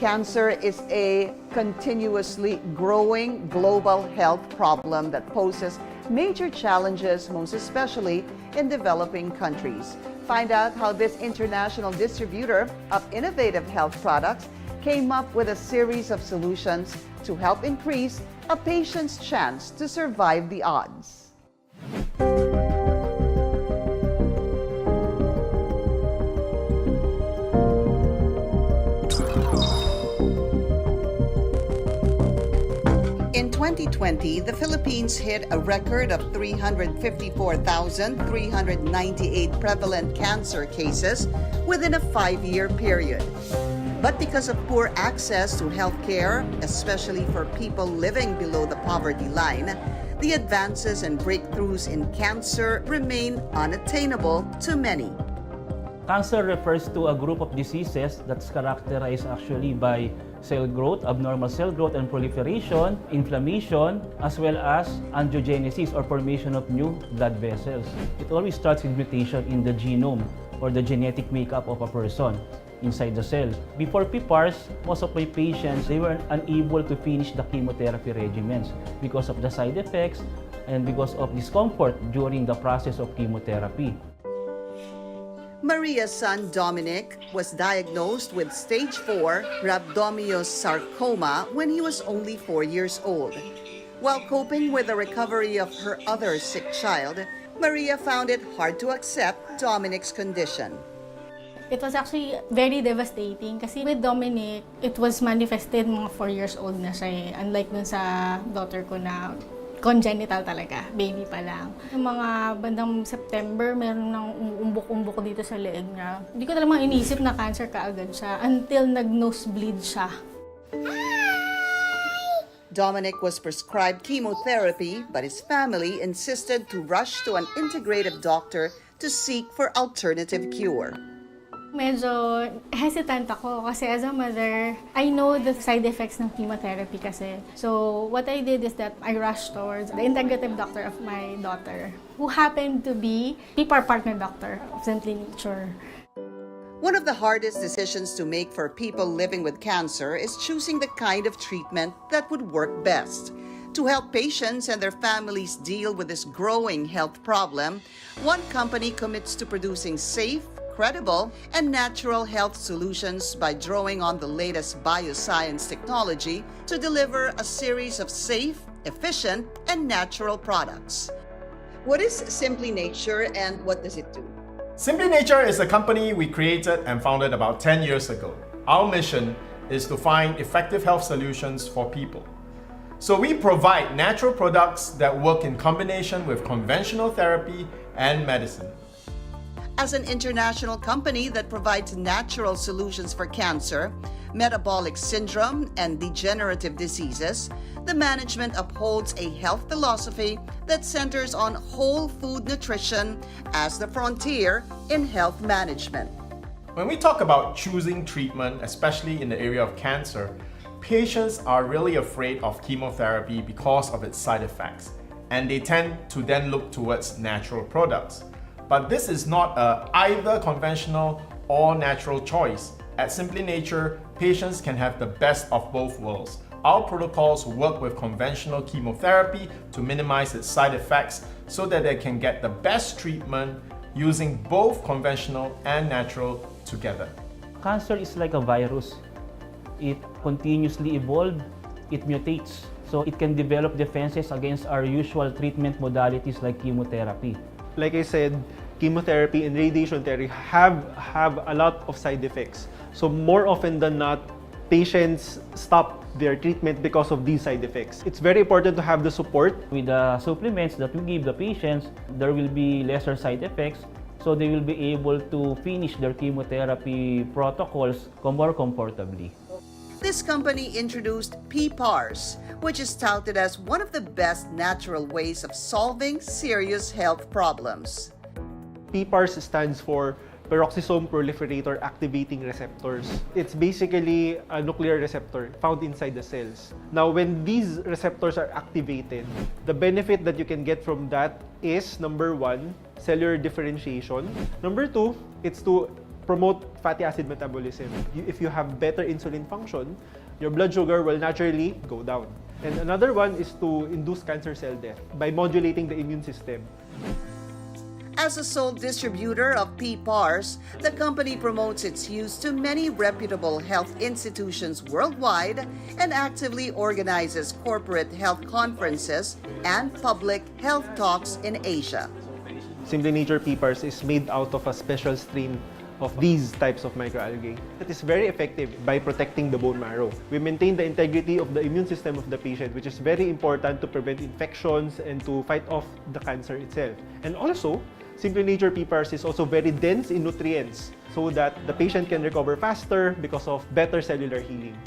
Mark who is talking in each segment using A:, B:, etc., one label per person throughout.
A: Cancer is a continuously growing global health problem that poses major challenges, most especially in developing countries. Find out how this international distributor of innovative health products came up with a series of solutions to help increase a patient's chance to survive the odds. In 2020, the Philippines hit a record of 354,398 prevalent cancer cases within a 5-year period. But because of poor access to health care, especially for people living below the poverty line, the advances and breakthroughs in cancer remain unattainable to many.
B: Cancer refers to a group of diseases that's characterized actually by cell growth, abnormal cell growth and proliferation, inflammation, as well as angiogenesis or formation of new blood vessels. It always starts with mutation in the genome or the genetic makeup of a person inside the cell. Before PPARs, most of my patients, they were unable to finish the chemotherapy regimens because of the side effects and because of discomfort during the process of chemotherapy.
A: Maria's son Dominic was diagnosed with stage 4 rhabdomyosarcoma when he was only 4 years old. While coping with the recovery of her other sick child, Maria found it hard to accept Dominic's condition.
C: It was actually very devastating kasi with Dominic, it was manifested mga 4 years old na siya. Unlike dun sa daughter ko na congenital talaga, baby pa lang. Yung mga bandang September, meron ng umumbok-umbok dito sa leeg niya. Hindi ko talagang iniisip na cancer kaagad siya until nag-nosebleed siya.
A: Dominic was prescribed chemotherapy, but his family insisted to rush to an integrative doctor to seek for alternative cure.
C: Medyo hesitant ako kasi as a mother, I know the side effects ng chemotherapy kasi. So what I did is that I rushed towards the integrative doctor of my daughter, who happened to be PPAR partner doctor of Simply Nature.
A: One of the hardest decisions to make for people living with cancer is choosing the kind of treatment that would work best. To help patients and their families deal with this growing health problem, one company commits to producing safe, credible, and natural health solutions by drawing on the latest bioscience technology to deliver a series of safe, efficient, and natural products. What is Simply Nature and what does it do?
D: Simply Nature is a company we created and founded about 10 years ago. Our mission is to find effective health solutions for people. So we provide natural products that work in combination with conventional therapy and medicine.
A: As an international company that provides natural solutions for cancer, metabolic syndrome, and degenerative diseases, the management upholds a health philosophy that centers on whole food nutrition as the frontier in health management.
D: When we talk about choosing treatment, especially in the area of cancer, patients are really afraid of chemotherapy because of its side effects, and they tend to then look towards natural products. But this is not either conventional or natural choice. At Simply Nature, patients can have the best of both worlds. Our protocols work with conventional chemotherapy to minimize its side effects so that they can get the best treatment using both conventional and natural together.
B: Cancer is like a virus. It continuously evolves, it mutates, so it can develop defenses against our usual treatment modalities like chemotherapy.
E: Like I said, chemotherapy and radiation therapy have a lot of side effects. So more often than not, patients stop their treatment because of these side effects. It's very important to have the support.
B: With the supplements that we give the patients, there will be lesser side effects, so they will be able to finish their chemotherapy protocols more comfortably.
A: This company introduced PPARs, which is touted as one of the best natural ways of solving serious health problems.
E: PPARs stands for peroxisome proliferator activating receptors. It's basically a nuclear receptor found inside the cells. Now, when these receptors are activated, the benefit that you can get from that is, number one, cellular differentiation. Number two, it's to promote fatty acid metabolism. If you have better insulin function, your blood sugar will naturally go down. And another one is to induce cancer cell death by modulating the immune system.
A: As a sole distributor of PPARs, the company promotes its use to many reputable health institutions worldwide and actively organizes corporate health conferences and public health talks in Asia.
E: Simply Nature PPARs is made out of a special strain of these types of microalgae. It is very effective by protecting the bone marrow. We maintain the integrity of the immune system of the patient, which is very important to prevent infections and to fight off the cancer itself. And also, Simply Nature PPARs is also very dense in nutrients so that the patient can recover faster because of better cellular healing.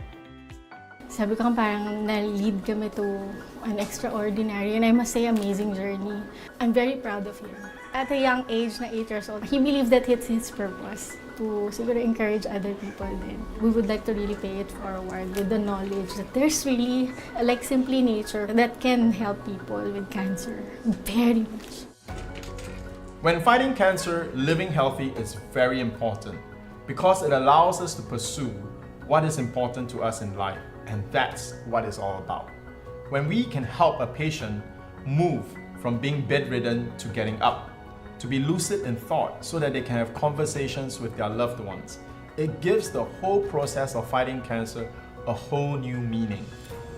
C: Sabi ko parang na-lead kami to an extraordinary and I must say amazing journey. I'm very proud of him. At a young age, na 8 years old, he believed that it's his purpose to siguro encourage other people then. We would like to really pay it forward with the knowledge that there's really like Simply Nature that can help people with cancer very much.
D: When fighting cancer, living healthy is very important because it allows us to pursue what is important to us in life, and that's what it's all about. When we can help a patient move from being bedridden to getting up, to be lucid in thought so that they can have conversations with their loved ones, it gives the whole process of fighting cancer a whole new meaning.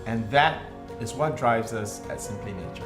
D: And that is what drives us at Simply Nature.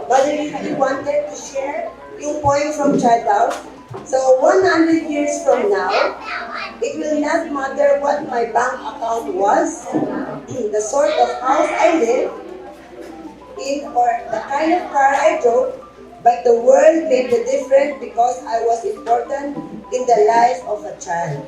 F: But if you wanted to share yung point from child house, so 100 years from now, it will not matter what my bank account was, the sort of house I live in, or the kind of car I drove, but the world made the difference because I was important in the life of a child.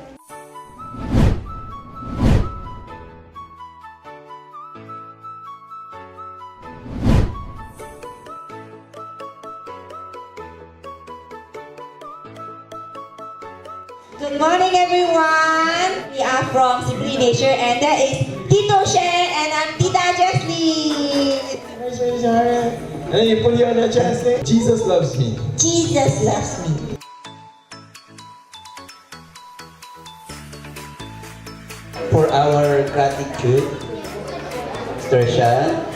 G: Good morning, everyone. We are from Simply Nature, and that is Tito Shyan, and I'm Tita Jesslyn.
H: Hey, Poliana Jansen. Jesus loves me.
G: Jesus loves me.
H: For our gratitude, Mr. Shyan.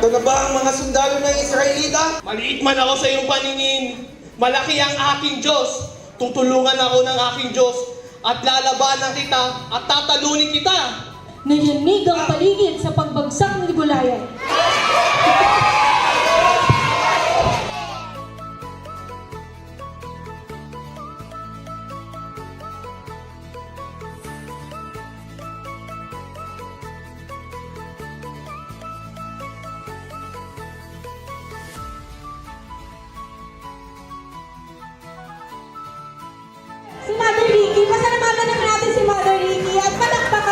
I: Ito na ba ang mga sundalo ng Israelita? Maliit man ako sa iyong paningin. Malaki ang aking Diyos. Tutulungan ako ng aking Diyos at lalabanan kita at tatalunin kita.
J: Nayanig ang paligid sa pagbagsak ni Goliath.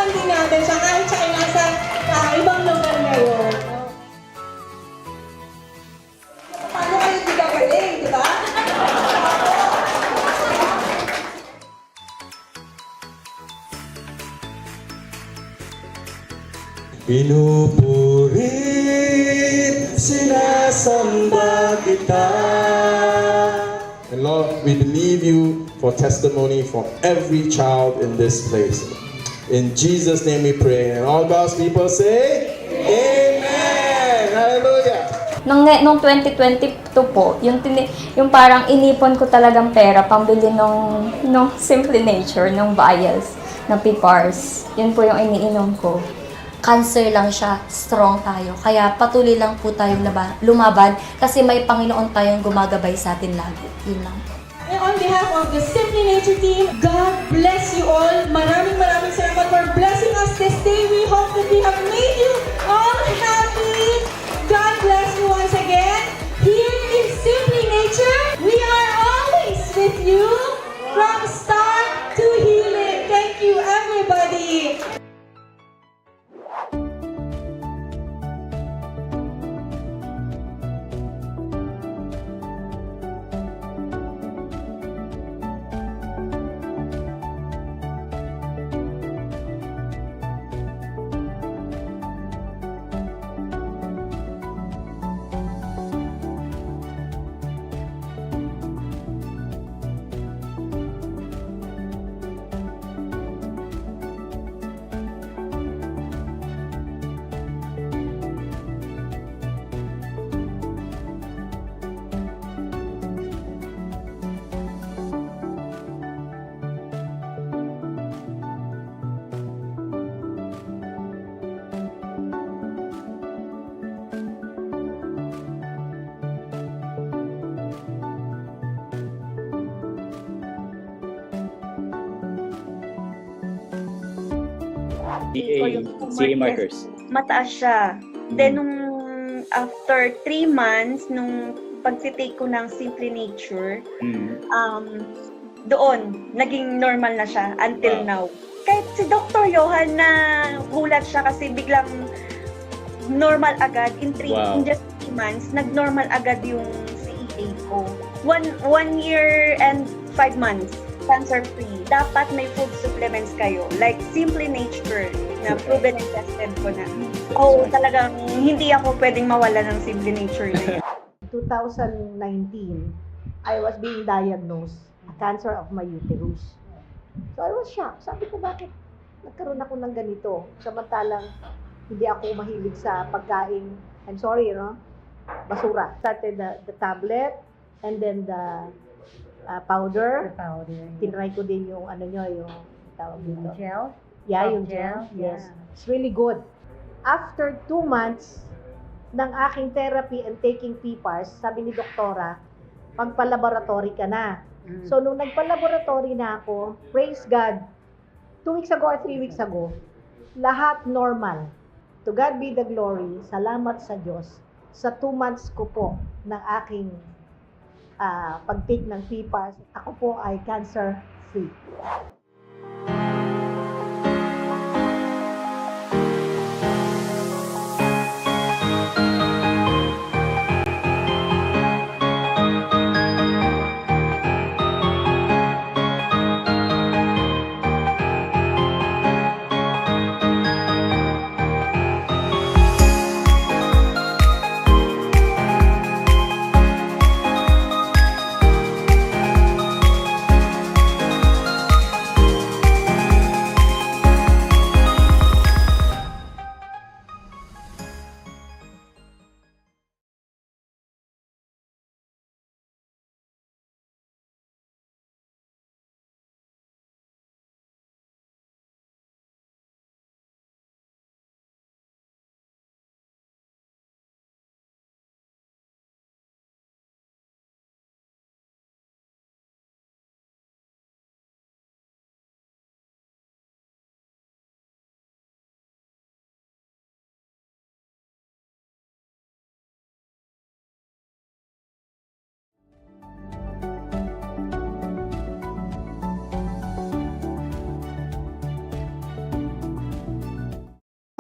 G: supportahan din natin siya kahit siya ay nasa ibang lugar ngayon.
F: Paano kayo di gagaling, di ba?
H: Pinupurit, sinasamba kita. And Lord, we believe you for testimony from every child in this place. In Jesus' name we pray. And all God's people say, Amen! Hallelujah!
K: Nung 2022 po, yung parang inipon ko talagang pera pambili nung Simply Nature, nung vials, ng PPARs. Yun po yung iniinom ko.
L: Cancer lang siya, strong tayo. Kaya patuloy lang po tayong lumaban kasi may Panginoon tayong gumagabay sa atin lagi. Yun lang.
J: And on behalf of the Simply Nature team, God bless you all. Maraming salamat for blessing us this day. We hope that we have made you all happy. God bless you once again. Here in Simply Nature, we are always with you from start to healing. Thank you, everybody.
M: CA markers.
N: Mataas siya. Then, nung after 3 months, nung pag-take ko ng Simply Nature, doon, naging normal na siya until now. Kahit si Dr. Johan na gulat siya kasi biglang normal agad. In just 3 months, nag-normal agad yung CEA ko. 1 year and 5 months. Cancer-free. Dapat may food supplements kayo. Like Simply Nature na proven and tested ko na. Talagang hindi ako pwedeng mawala ng Simply Nature na yan.
O: 2019, I was being diagnosed a cancer of my uterus. So I was shocked. Sabi ko, bakit nagkaroon ako ng ganito? Samantalang hindi ako mahilig sa pagkain. I'm sorry, basura. Started the tablet and then the powder. Tinry ko din yung yung tawag dito.
P: Gel?
O: Yeah, yung gel. Yes. It's really good. After 2 months ng aking therapy and taking PPARs, sabi ni doktora, magpa-laboratory ka na. So, nung nagpa-laboratory na ako, praise God, 2 weeks ago or 3 weeks ago, lahat normal. To God be the glory. Salamat sa Diyos. Sa 2 months ko po ng aking pag-take ng PPARs, ako po ay cancer-free.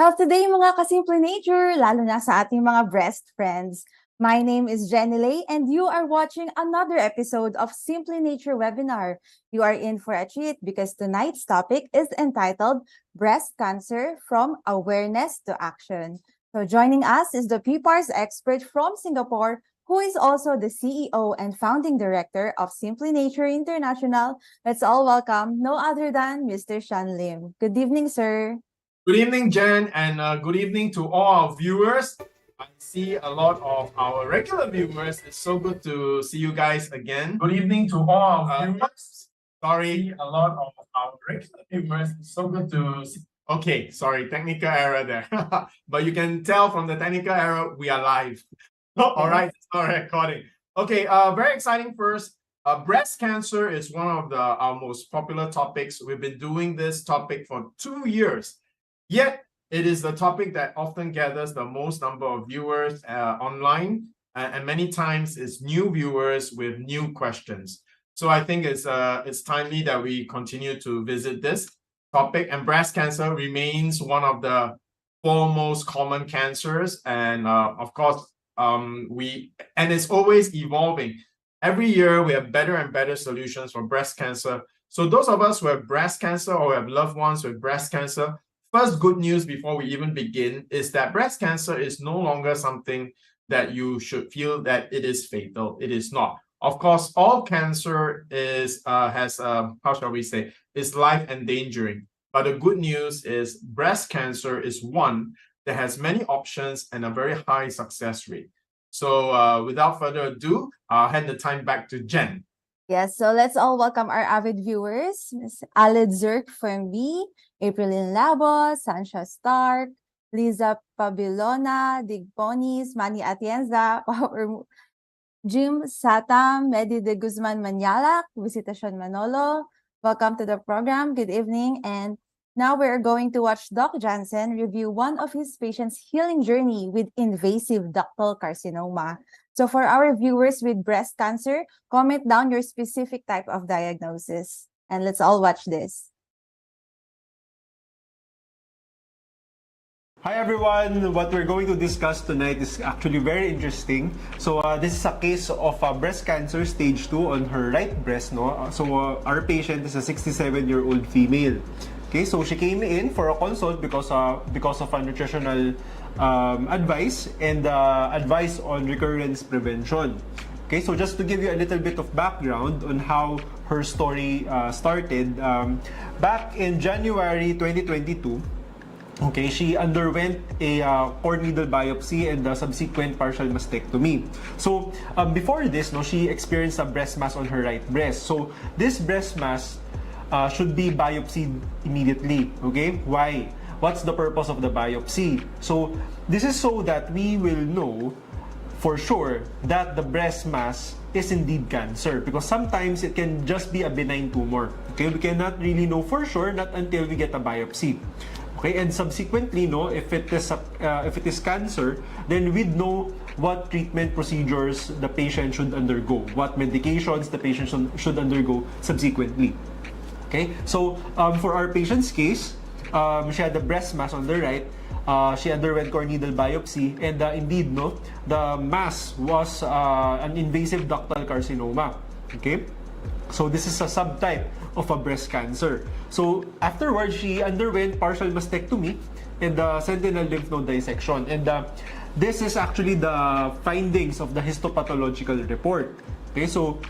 P: Health today mga kasimple nature, lalo na sa ating mga breast friends. My name is Jenny Lay and you are watching another episode of Simply Nature webinar. You are in for a treat because tonight's topic is entitled Breast Cancer from Awareness to Action. So joining us is the PPARs expert from Singapore, who is also the CEO and founding director of Simply Nature International. Let's all welcome no other than Mr. Shyan Lim. Good evening, sir.
D: Good evening, Jen, and good evening to all our viewers. I see a lot of our regular viewers. It's so good to see you guys again. Good evening to all our viewers. Sorry, a lot of our regular viewers. It's so good to see. Okay, sorry, technical error there. But you can tell from the technical error, we are live. All right, it's not recording. Okay, very exciting first. Breast cancer is one of our most popular topics. We've been doing this topic for 2 years. Yet, it is the topic that often gathers the most number of viewers online, and many times it's new viewers with new questions. So I think it's timely that we continue to visit this topic, and breast cancer remains one of the 4 most common cancers, and of course, it's always evolving. Every year, we have better and better solutions for breast cancer. So those of us who have breast cancer or have loved ones with breast cancer, first good news before we even begin is that breast cancer is no longer something that you should feel that it is fatal. It is not. Of course, all cancer is life endangering. But the good news is breast cancer is one that has many options and a very high success rate. So without further ado, I'll hand the time back to Jen.
P: Yes, so let's all welcome our avid viewers. Ms. Aled Zirk from B, Aprilyn Labos, Sansha Stark, Liza Pabilona, Digponis, Manny Atienza, Jim Satam, Medi de Guzman Manyalak, Visitacion Manolo. Welcome to the program. Good evening. And now we're going to watch Doc Jansen review one of his patients' healing journey with invasive ductal carcinoma. So for our viewers with breast cancer, comment down your specific type of diagnosis. And let's all watch this.
E: Hi everyone! What we're going to discuss tonight is actually very interesting. So this is a case of breast cancer stage 2 on her right breast. Our patient is a 67-year-old female. Okay, so she came in for a consult because of a nutritional advice and advice on recurrence prevention. Okay, so just to give you a little bit of background on how her story started, back in January 2022, okay, she underwent a core needle biopsy and a subsequent partial mastectomy. So before this, she experienced a breast mass on her right breast. So this breast mass should be biopsied immediately. Okay, why? What's the purpose of the biopsy? So this is so that we will know for sure that the breast mass is indeed cancer, because sometimes it can just be a benign tumor. Okay, we cannot really know for sure, not until we get a biopsy. Okay, and subsequently, if it is cancer, then we'd know what treatment procedures the patient should undergo, what medications the patient should undergo subsequently. Okay, so for our patient's case, she had the breast mass on the right. She underwent core needle biopsy, and indeed, the mass was an invasive ductal carcinoma. Okay, so this is a subtype of a breast cancer. So afterwards, she underwent partial mastectomy and sentinel lymph node dissection. And this is actually the findings of the histopathological report. Okay, so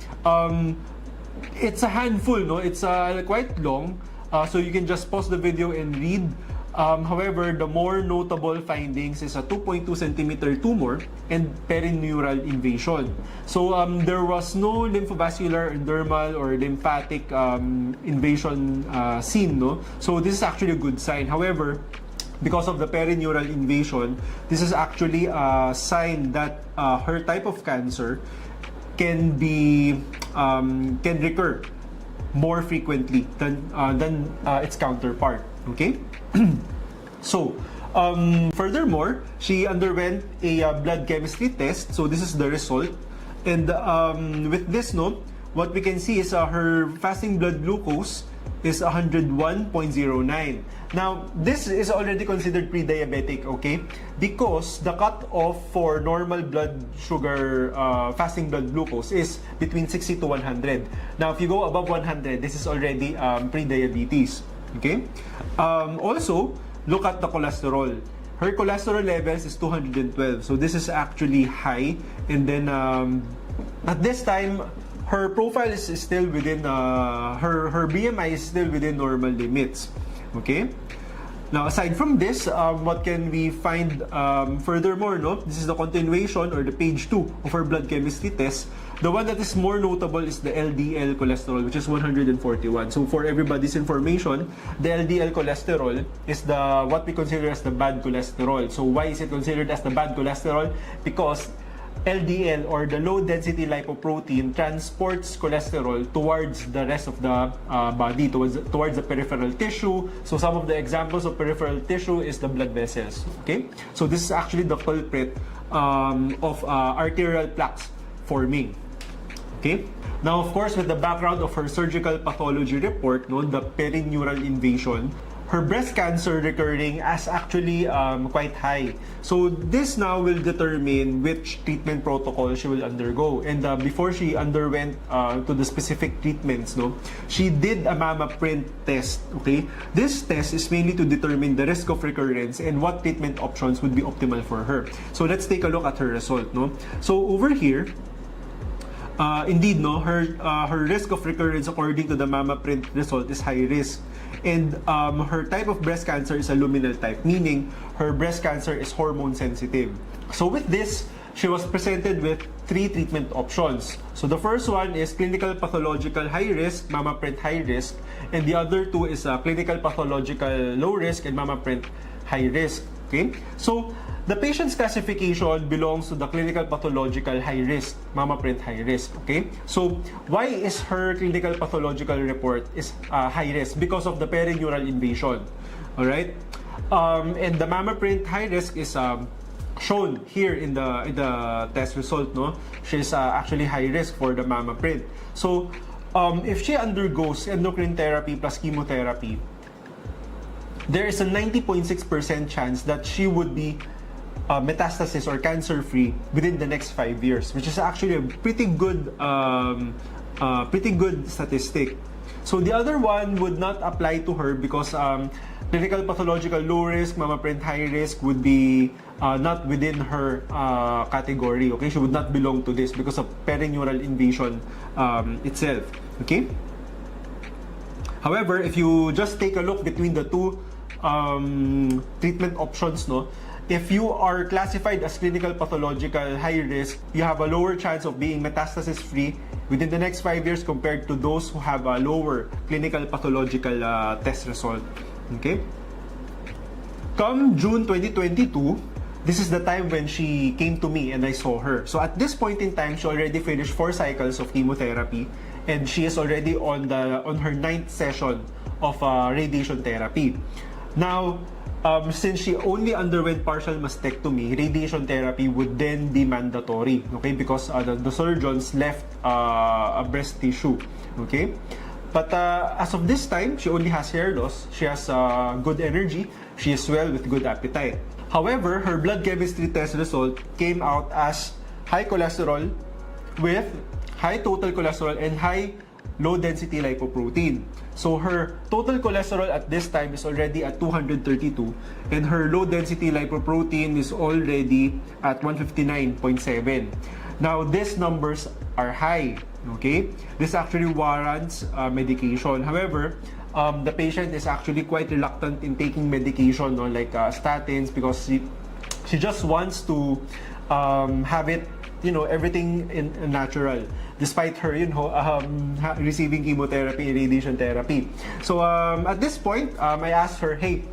E: it's a handful, it's quite long. So you can just pause the video and read. However, the more notable findings is a 2.2 centimeter tumor and perineural invasion. So there was no lymphovascular, dermal, or lymphatic invasion seen. So this is actually a good sign. However, because of the perineural invasion, this is actually a sign that her type of cancer can recur more frequently than its counterpart. Okay. So furthermore, she underwent a blood chemistry test. So this is the result, and with this, what we can see is her fasting blood glucose is 101.09. Now, this is already considered pre-diabetic, okay? Because the cutoff for normal blood sugar, fasting blood glucose is between 60 to 100. Now, if you go above 100, this is already pre-diabetes, okay? Also, look at the cholesterol. Her cholesterol levels is 212, so this is actually high. And then, at this time, her profile is still within, her BMI is still within normal limits. Okay? Now, aside from this, what can we find furthermore, no? This is the continuation or the page 2 of her blood chemistry test. The one that is more notable is the LDL cholesterol, which is 141. So for everybody's information, the LDL cholesterol is the what we consider as the bad cholesterol. So why is it considered as the bad cholesterol? Because LDL, or the low density lipoprotein, transports cholesterol towards the rest of the body, towards the peripheral tissue. So some of the examples of peripheral tissue is the blood vessels. Okay, so this is actually the culprit of arterial plaques forming. Okay, now of course, with the background of her surgical pathology report, no, the perineural invasion, her breast cancer recurring as actually quite high. So this now will determine which treatment protocol she will undergo. And before she underwent to the specific treatments, no, she did a mama print test. Okay, this test is mainly to determine the risk of recurrence and what treatment options would be optimal for her. So let's take a look at her result. No, so over here, indeed, no, her risk of recurrence according to the mama print result is high risk. And her type of breast cancer is a luminal type, meaning her breast cancer is hormone sensitive. So with this, she was presented with 3 treatment options. So the first one is clinical pathological high risk, mama print high risk, and the other 2 is clinical pathological low risk and mama print high risk. Okay, so the patient's classification belongs to the clinical pathological high risk, mama print high risk. Okay, so why is her clinical pathological report is high risk? Because of the perineural invasion. All right, and the mama print high risk is shown here in the test result. No, she's actually high risk for the mama print. So if she undergoes endocrine therapy plus chemotherapy, there is a 90.6% chance that she would be metastasis or cancer-free within the next 5 years, which is actually a pretty good statistic. So the other one would not apply to her because clinical pathological low risk, mama print high risk would be not within her category. Okay, she would not belong to this because of perineural invasion itself. Okay. However, if you just take a look between the 2 treatment options, no, if you are classified as clinical pathological high risk, you have a lower chance of being metastasis free within the next 5 years compared to those who have a lower clinical pathological test result. Okay. Come June 2022, this is the time when she came to me and I saw her. So at this point in time, she already finished 4 cycles of chemotherapy and she is already on her 9th session of radiation therapy. Now, since she only underwent partial mastectomy, radiation therapy would then be mandatory, okay, because the surgeons left a breast tissue, okay. But as of this time, she only has hair loss, she has good energy, she is well with good appetite. However, her blood chemistry test result came out as high cholesterol with high total cholesterol and high low density lipoprotein. So her total cholesterol at this time is already at 232 and her low density lipoprotein is already at 159.7. Now these numbers are high, okay? This actually warrants medication. However, the patient is actually quite reluctant in taking medication, no, like statins, because she just wants to have it, you know, everything in natural, despite her, you know, receiving chemotherapy and radiation therapy. So at this point, I asked her, hey,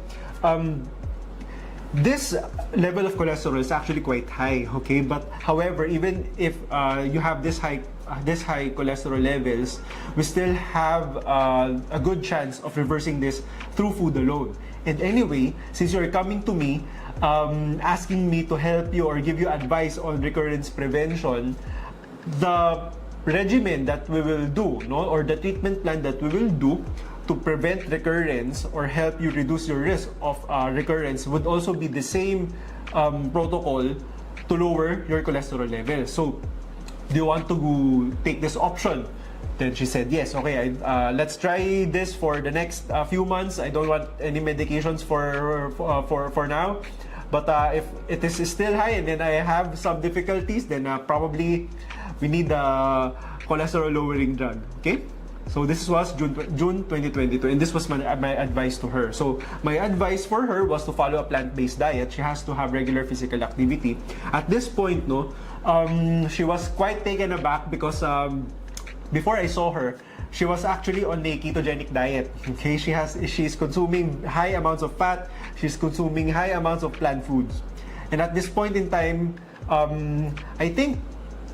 E: this level of cholesterol is actually quite high, okay? But however, even if you have this high cholesterol levels, we still have a good chance of reversing this through food alone. And anyway, since you're coming to me asking me to help you or give you advice on recurrence prevention, the regimen that we will do, no, or the treatment plan that we will do to prevent recurrence or help you reduce your risk of recurrence would also be the same protocol to lower your cholesterol level. So, do you want to take this option? Then she said, yes, okay, let's try this for the next few months. I don't want any medications for now. But if it is still high and then I have some difficulties, then probably we need a cholesterol lowering drug. Okay? So this was June 2022, and this was my advice to her. So my advice for her was to follow a plant-based diet. She has to have regular physical activity. At this point, she was quite taken aback because before I saw her, she was actually on a ketogenic diet. Okay, she's consuming high amounts of fat. She's consuming high amounts of plant foods, and at this point in time, I think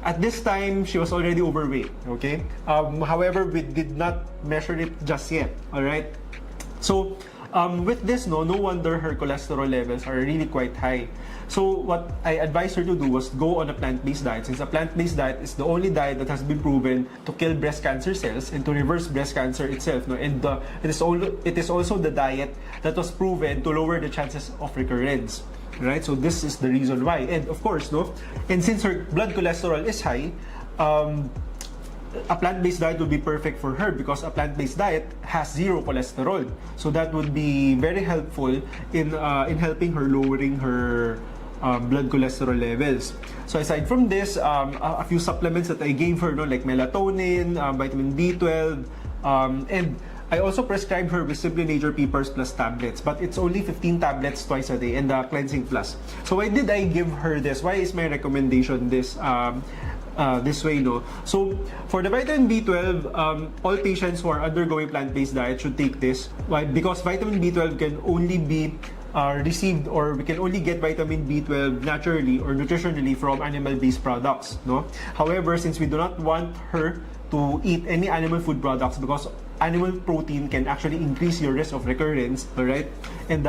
E: at this time she was already overweight. Okay, however, we did not measure it just yet. All right, so with this, no wonder her cholesterol levels are really quite high. So what I advised her to do was go on a plant-based diet, since a plant-based diet is the only diet that has been proven to kill breast cancer cells and to reverse breast cancer itself. And it is also the diet that was proven to lower the chances of recurrence. Right? So this is the reason why. And of course, and since her blood cholesterol is high, a plant-based diet would be perfect for her because a plant-based diet has zero cholesterol. So that would be very helpful in helping her lowering her blood cholesterol levels. So aside from this, a few supplements that I gave her, like melatonin, vitamin B12, and I also prescribed her with Simply Nature PPARs Plus tablets, but it's only 15 tablets twice a day and the Cleansing Plus. So why did I give her this? Why is my recommendation this way? So for the vitamin B12, all patients who are undergoing plant-based diet should take this. Why? Because vitamin B12 can only be received, or we can only get vitamin B12 naturally or nutritionally from animal-based products. However, since we do not want her to eat any animal food products because animal protein can actually increase your risk of recurrence, alright? And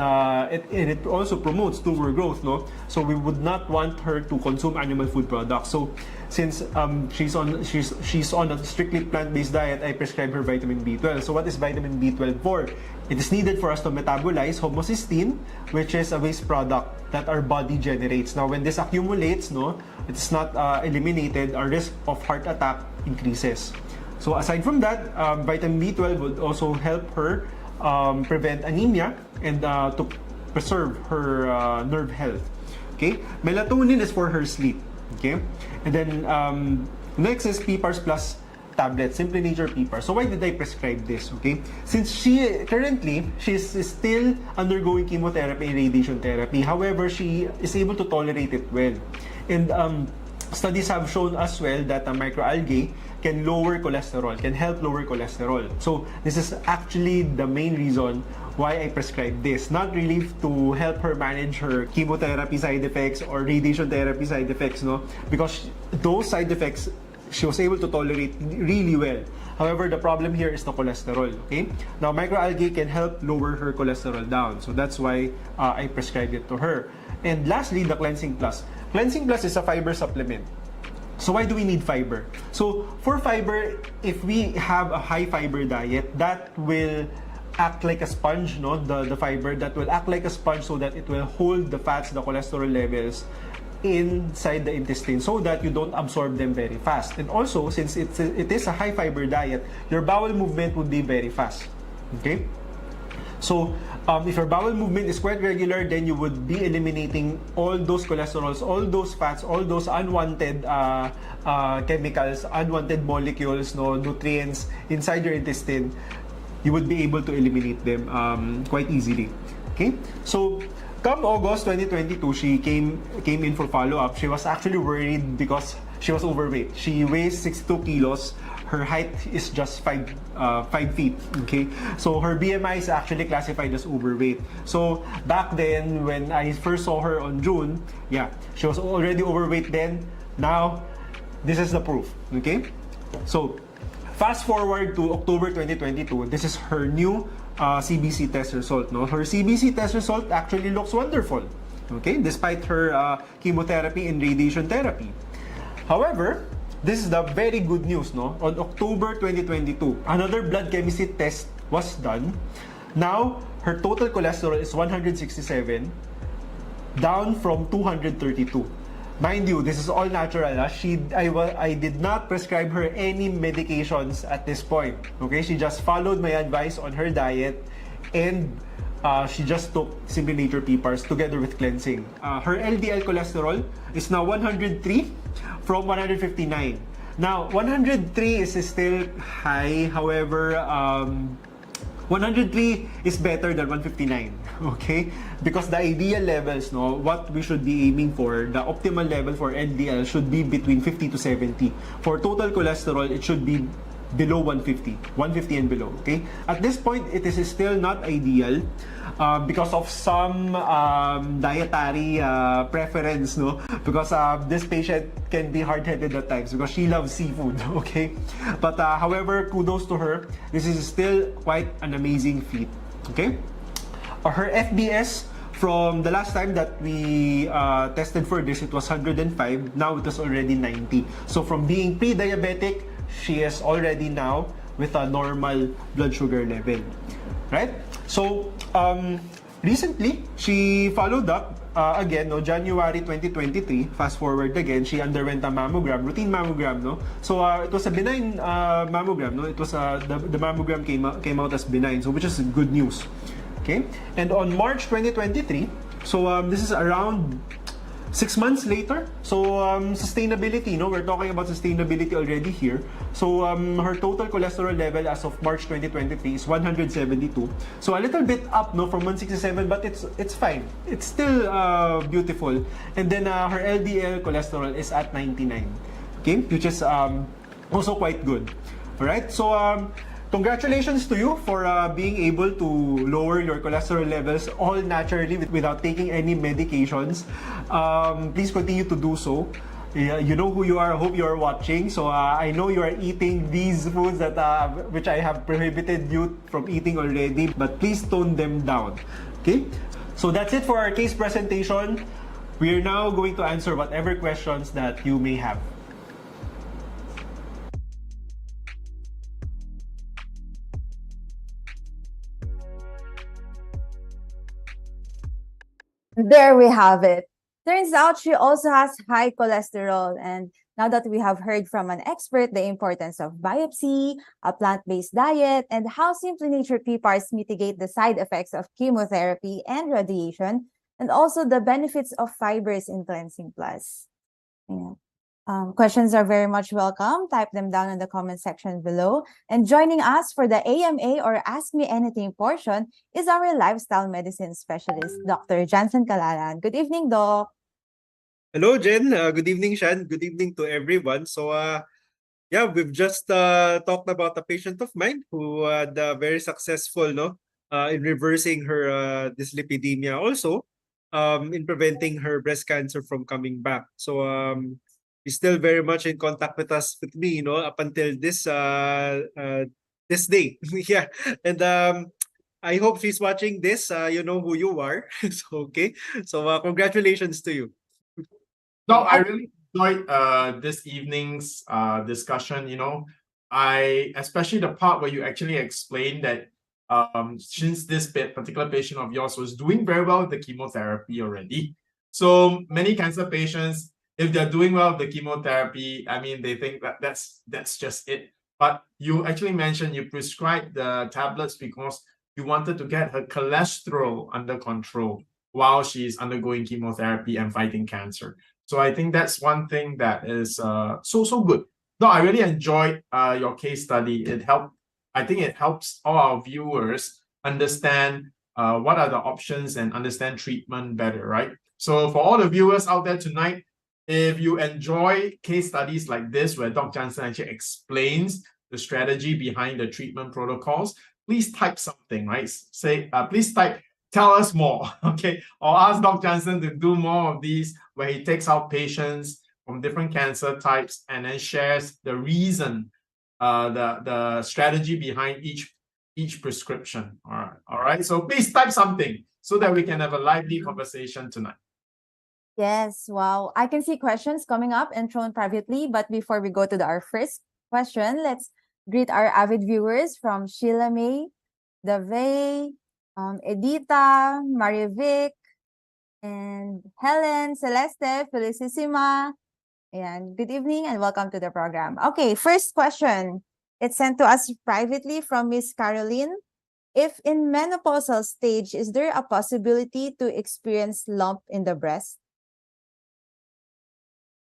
E: it also promotes tumor growth, So we would not want her to consume animal food products. So since she's on a strictly plant-based diet, I prescribe her vitamin B12. So what is vitamin B12 for? It is needed for us to metabolize homocysteine, which is a waste product that our body generates. Now, when this accumulates, it's not eliminated, our risk of heart attack increases. So aside from that, vitamin B12 would also help her prevent anemia and to preserve her nerve health. Okay, melatonin is for her sleep. Okay, and then next is PPARs Plus tablet, Simply Nature PPARs. So why did I prescribe this? Okay, since she's still undergoing chemotherapy and radiation therapy. However, she is able to tolerate it well, and studies have shown as well that microalgae can lower cholesterol, can help lower cholesterol. So this is actually the main reason why I prescribed this. Not really to help her manage her chemotherapy side effects or radiation therapy side effects, because those side effects she was able to tolerate really well. However, the problem here is the cholesterol. Okay, now microalgae can help lower her cholesterol down, so that's why I prescribed it to her. And lastly, the Cleansing Plus. Cleansing Plus is a fiber supplement. So why do we need fiber? So for fiber, if we have a high fiber diet, that will act like a sponge, the fiber that will act like a sponge so that it will hold the fats, the cholesterol levels inside the intestine so that you don't absorb them very fast. And also, since it is a high fiber diet, your bowel movement would be very fast. Okay? So, if your bowel movement is quite regular, then you would be eliminating all those cholesterols, all those fats, all those unwanted chemicals, unwanted molecules, nutrients inside your intestine. You would be able to eliminate them quite easily. Okay? So, come August 2022, she came in for follow-up. She was actually worried because she was overweight. She weighs 62 kilos. Her height is just 5 feet. Okay, so her BMI is actually classified as overweight. So back then, when I first saw her on June, she was already overweight then. Now, this is the proof. Okay, so fast forward to October 2022. This is her new CBC test result. Her CBC test result actually looks wonderful. Okay, despite her chemotherapy and radiation therapy. However, this is the very good news, On October 2022, another blood chemistry test was done. Now, her total cholesterol is 167, down from 232. Mind you, this is all natural. I did not prescribe her any medications at this point. Okay, she just followed my advice on her diet, and she just took Simply Nature PPARs together with cleansing. Her LDL cholesterol is now 103 from 159. Now, 103 is still high. However, 103 is better than 159, okay? Because the ideal levels, no, what we should be aiming for, the optimal level for LDL should be between 50 to 70. For total cholesterol, it should be below 150 and below, okay? At this point, it is still not ideal because of some dietary preference, no? Because this patient can be hard-headed at times because she loves seafood, okay? But however, kudos to her. This is still quite an amazing feat, okay? Her FBS from the last time that we tested for this, it was 105. Now it is already 90. So from being pre-diabetic, she is already now with a normal blood sugar level, right? So recently she followed up again, no, January 2023. Fast forward again, she underwent a mammogram, routine mammogram, no. So it was a benign mammogram, no. It was the mammogram came out as benign, so which is good news, okay. And on March 2023, so this is around 6 months later. So sustainability, no, we're talking about sustainability already here. So her total cholesterol level as of March 2023 is 172. So a little bit up, no, from 167, but it's fine. It's still beautiful. And then her LDL cholesterol is at 99, okay, which is also quite good. All right. So congratulations to you for being able to lower your cholesterol levels all naturally without taking any medications. Please continue to do so. You know who you are. I hope you are watching. So I know you are eating these foods that which I have prohibited you from eating already, but please tone them down. Okay? So that's it for our case presentation. We are now going to answer whatever questions that you may have.
P: There we have it. Turns out she also has high cholesterol. And now that we have heard from an expert the importance of biopsy, a plant-based diet, and how Simply Nature PPARs mitigate the side effects of chemotherapy and radiation, and also the benefits of fibers in Cleansing Plus. Yeah. Questions are very much welcome. Type them down in the comment section below. And joining us for the AMA or Ask Me Anything portion is our lifestyle medicine specialist, Dr. Jansen Calalan. Good evening, Doc.
E: Hello, Jen. Good evening, Shan. Good evening to everyone. So, yeah, we've just talked about a patient of mine who had very successful, no, in reversing her dyslipidemia, also in preventing her breast cancer from coming back. So, he's still very much in contact with me, you know, up until this this day. Yeah, and I hope she's watching this. You know who you are. So, okay. So, congratulations to you.
D: No, I really enjoyed this evening's discussion. You know, I especially the part where you actually explained that since this particular patient of yours was doing very well with the chemotherapy already, so many cancer patients, if they're doing well with the chemotherapy, I mean, they think that that's just it. But you actually mentioned you prescribed the tablets because you wanted to get her cholesterol under control while she's undergoing chemotherapy and fighting cancer. So I think that's one thing that is so good. No, I really enjoyed your case study. It helped. I think it helps all our viewers understand what are the options and understand treatment better, right? So for all the viewers out there tonight, if you enjoy case studies like this, where Dr. Jansen actually explains the strategy behind the treatment protocols, please type something, right? Say, please type, tell us more, okay? Or ask Dr. Jansen to do more of these, where he takes out patients from different cancer types and then shares the reason, the strategy behind each prescription. All right. So please type something so that we can have a lively conversation tonight.
P: Yes, wow. I can see questions coming up and thrown privately. But before we go to our first question, let's greet our avid viewers from Sheila May, Davey, Edita, Marivic, and Helen, Celeste, Felicissima. And good evening and welcome to the program. Okay, first question. It's sent to us privately from Miss Caroline. If in menopausal stage, is there a possibility to experience lump in the breast?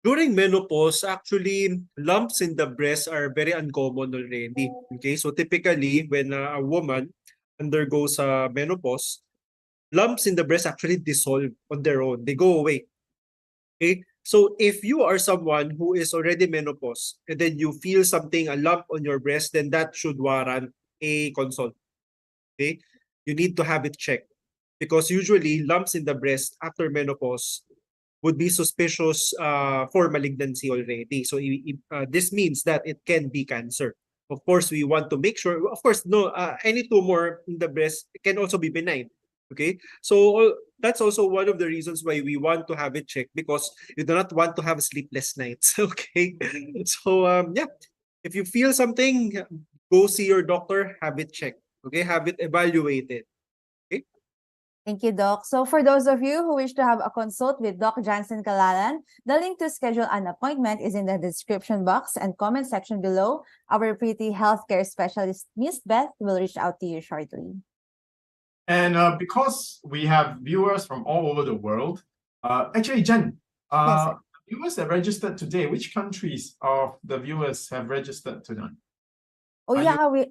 E: During menopause, actually, lumps in the breast are very uncommon already. Okay, so typically, when a woman undergoes menopause, lumps in the breast actually dissolve on their own. They go away. Okay, so if you are someone who is already menopause and then you feel something, a lump on your breast, then that should warrant a consult. Okay, you need to have it checked because usually lumps in the breast after menopause would be suspicious for malignancy already. So this means that it can be cancer. Of course, we want to make sure, of course, no, any tumor in the breast can also be benign. Okay, so that's also one of the reasons why we want to have it checked because you do not want to have sleepless nights. Okay, so yeah, if you feel something, go see your doctor, have it checked. Okay, have it evaluated. Okay.
P: Thank you, Doc. So for those of you who wish to have a consult with Doc Jansen Calalan, the link to schedule an appointment is in the description box and comment section below. Our pretty healthcare specialist, Miss Beth, will reach out to you shortly.
D: And because we have viewers from all over the world, actually, Jen,
P: Yes,
D: viewers that registered today, which countries of the viewers have registered tonight?
P: Oh
D: Are
P: yeah,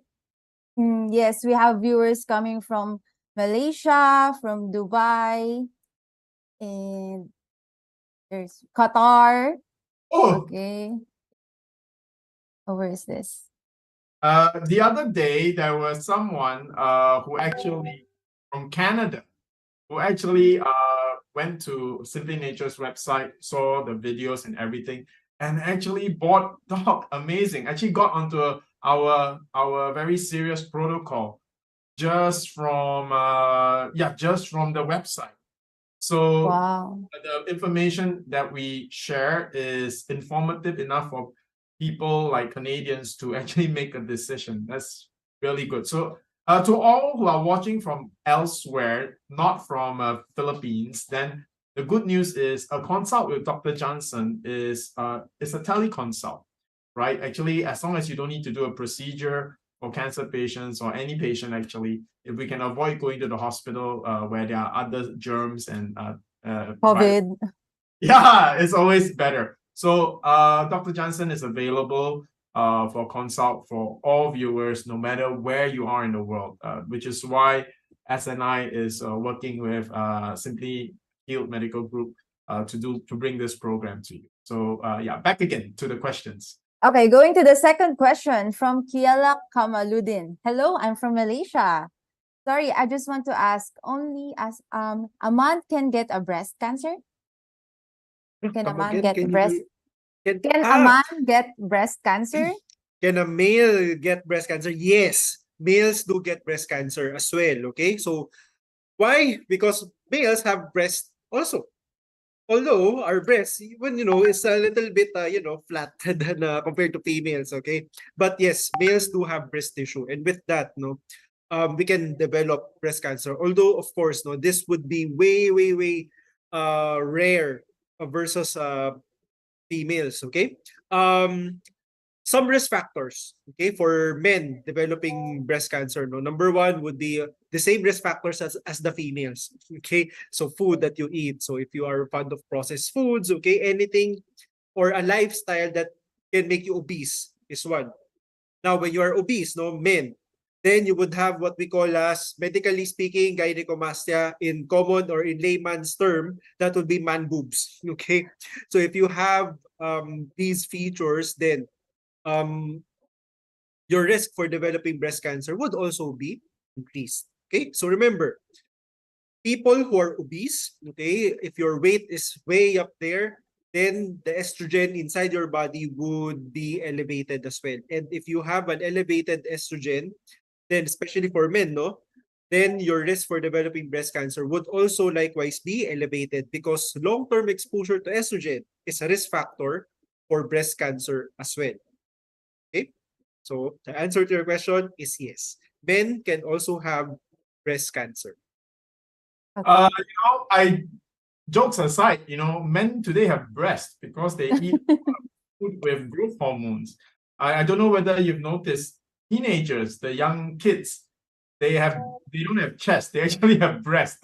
P: yes, we have viewers coming from Malaysia, from Dubai, and there's Qatar.
D: Oh,
P: Okay. Oh, where is this?
D: the other day, there was someone who actually from Canada who actually went to Simply Nature's website, saw the videos and everything, and actually bought dog. Amazing! Actually got onto our very serious protocol just from just from the website. So
P: Wow.
D: the information that we share is informative enough for people like Canadians to actually make a decision. That's really good. So to all who are watching from elsewhere, not from Philippines, then the good news is a consult with Dr. Jansen is a teleconsult, right? Actually, as long as you don't need to do a procedure for cancer patients or any patient, actually, if we can avoid going to the hospital where there are other germs and
P: COVID.
D: yeah, it's always better. So Dr. Jansen is available for consult for all viewers, no matter where you are in the world, which is why SNI is working with Simply Healed Medical Group to bring this program to you. So yeah, back again to the questions.
P: Okay, going to the second question from Kiala Kamaludin. Hello, I'm from Malaysia. Sorry, I just want to ask, only as a man can get a breast cancer? Can a man get breast? Can a man get breast cancer?
E: Can a male get breast cancer? Yes, males do get breast cancer as well. Okay, so why? Because males have breast also. Although our breast, even is a little bit flat than compared to females. Okay, but yes, males do have breast tissue, and with that, we can develop breast cancer. Although, of course, this would be way rare versus females. Okay, some risk factors, okay, for men developing breast cancer. Number one would be the same risk factors as the females. Okay, so food that you eat. So if you are fond of processed foods, okay, anything or a lifestyle that can make you obese is one. Now, when you are obese, men, then you would have what we call as, medically speaking, gynecomastia. In common or in layman's term, that would be man boobs. Okay, so if you have these features, then your risk for developing breast cancer would also be increased. Okay, so remember, people who are obese, okay, if your weight is way up there, then the estrogen inside your body would be elevated as well. And if you have an elevated estrogen, then especially for men, then your risk for developing breast cancer would also likewise be elevated because long-term exposure to estrogen is a risk factor for breast cancer as well. Okay, so the answer to your question is yes. men can also have breast cancer.
D: Jokes aside, men today have breasts because they eat food with growth hormones. I don't know whether you've noticed teenagers, the young kids, they don't have chest, they actually have breasts.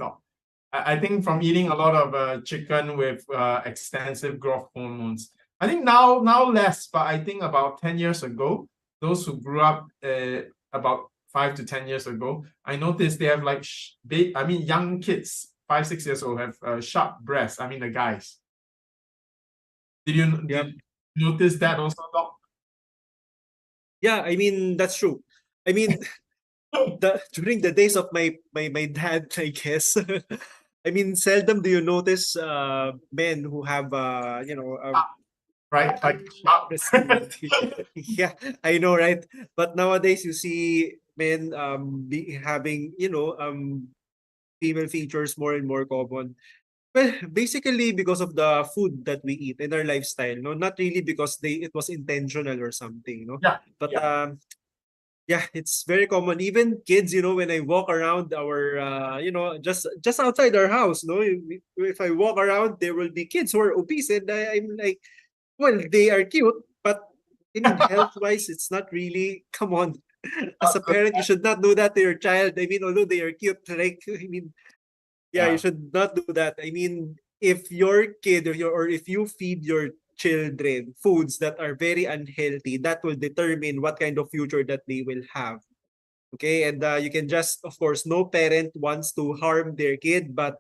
D: I think from eating a lot of chicken with extensive growth hormones. I think now less, but I think about 10 years ago, those who grew up about 5 to 10 years ago, I noticed they have like young kids, 5, 6 years old, have sharp breasts. I mean the guys. Did you notice that also, Doc?
E: Yeah, I mean that's true. I mean, during the days of my dad, I guess. I mean, seldom do you notice men who have
D: right, like
E: yeah, I know, right? But nowadays you see men having female features more and more common. Well, basically because of the food that we eat in our lifestyle, no, not really because it was intentional or something, no.
D: Yeah.
E: But yeah, it's very common. Even kids, when I walk around our, just outside our house, no, if I walk around, there will be kids who are obese, and I'm like, well, they are cute, but health-wise, it's not really. Come on, as a parent, you should not do that to your child. I mean, although they are cute, like I mean, yeah, you should not do that. I mean, if your kid or if you feed your children foods that are very unhealthy, that will determine what kind of future that they will have. Okay, and you can just, of course, no parent wants to harm their kid, but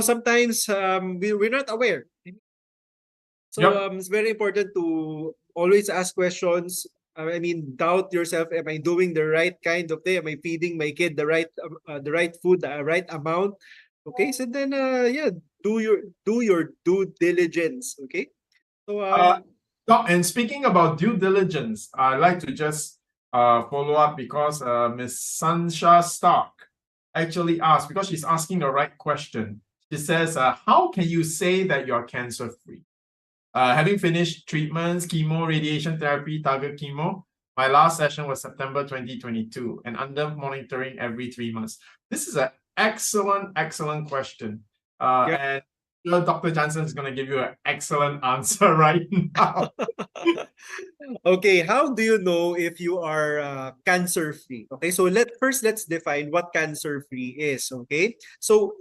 E: sometimes we're not aware. So it's very important to always ask questions. I mean, doubt yourself. Am I doing the right kind of thing? Am I feeding my kid the right food, the right amount? Okay, so then do your due diligence. Okay, so
D: Doc, and speaking about due diligence, I'd like to just follow up because Miss Sansha Stark actually asked, because she's asking the right question. She says, how can you say that you're cancer-free? Having finished treatments, chemo, radiation therapy, target chemo, my last session was September 2022 and under monitoring every 3 months. This is an excellent question. And Dr. Jansen is going to give you an excellent answer right now.
E: Okay, how do you know if you are cancer-free? Okay, so let's define what cancer-free is. Okay, so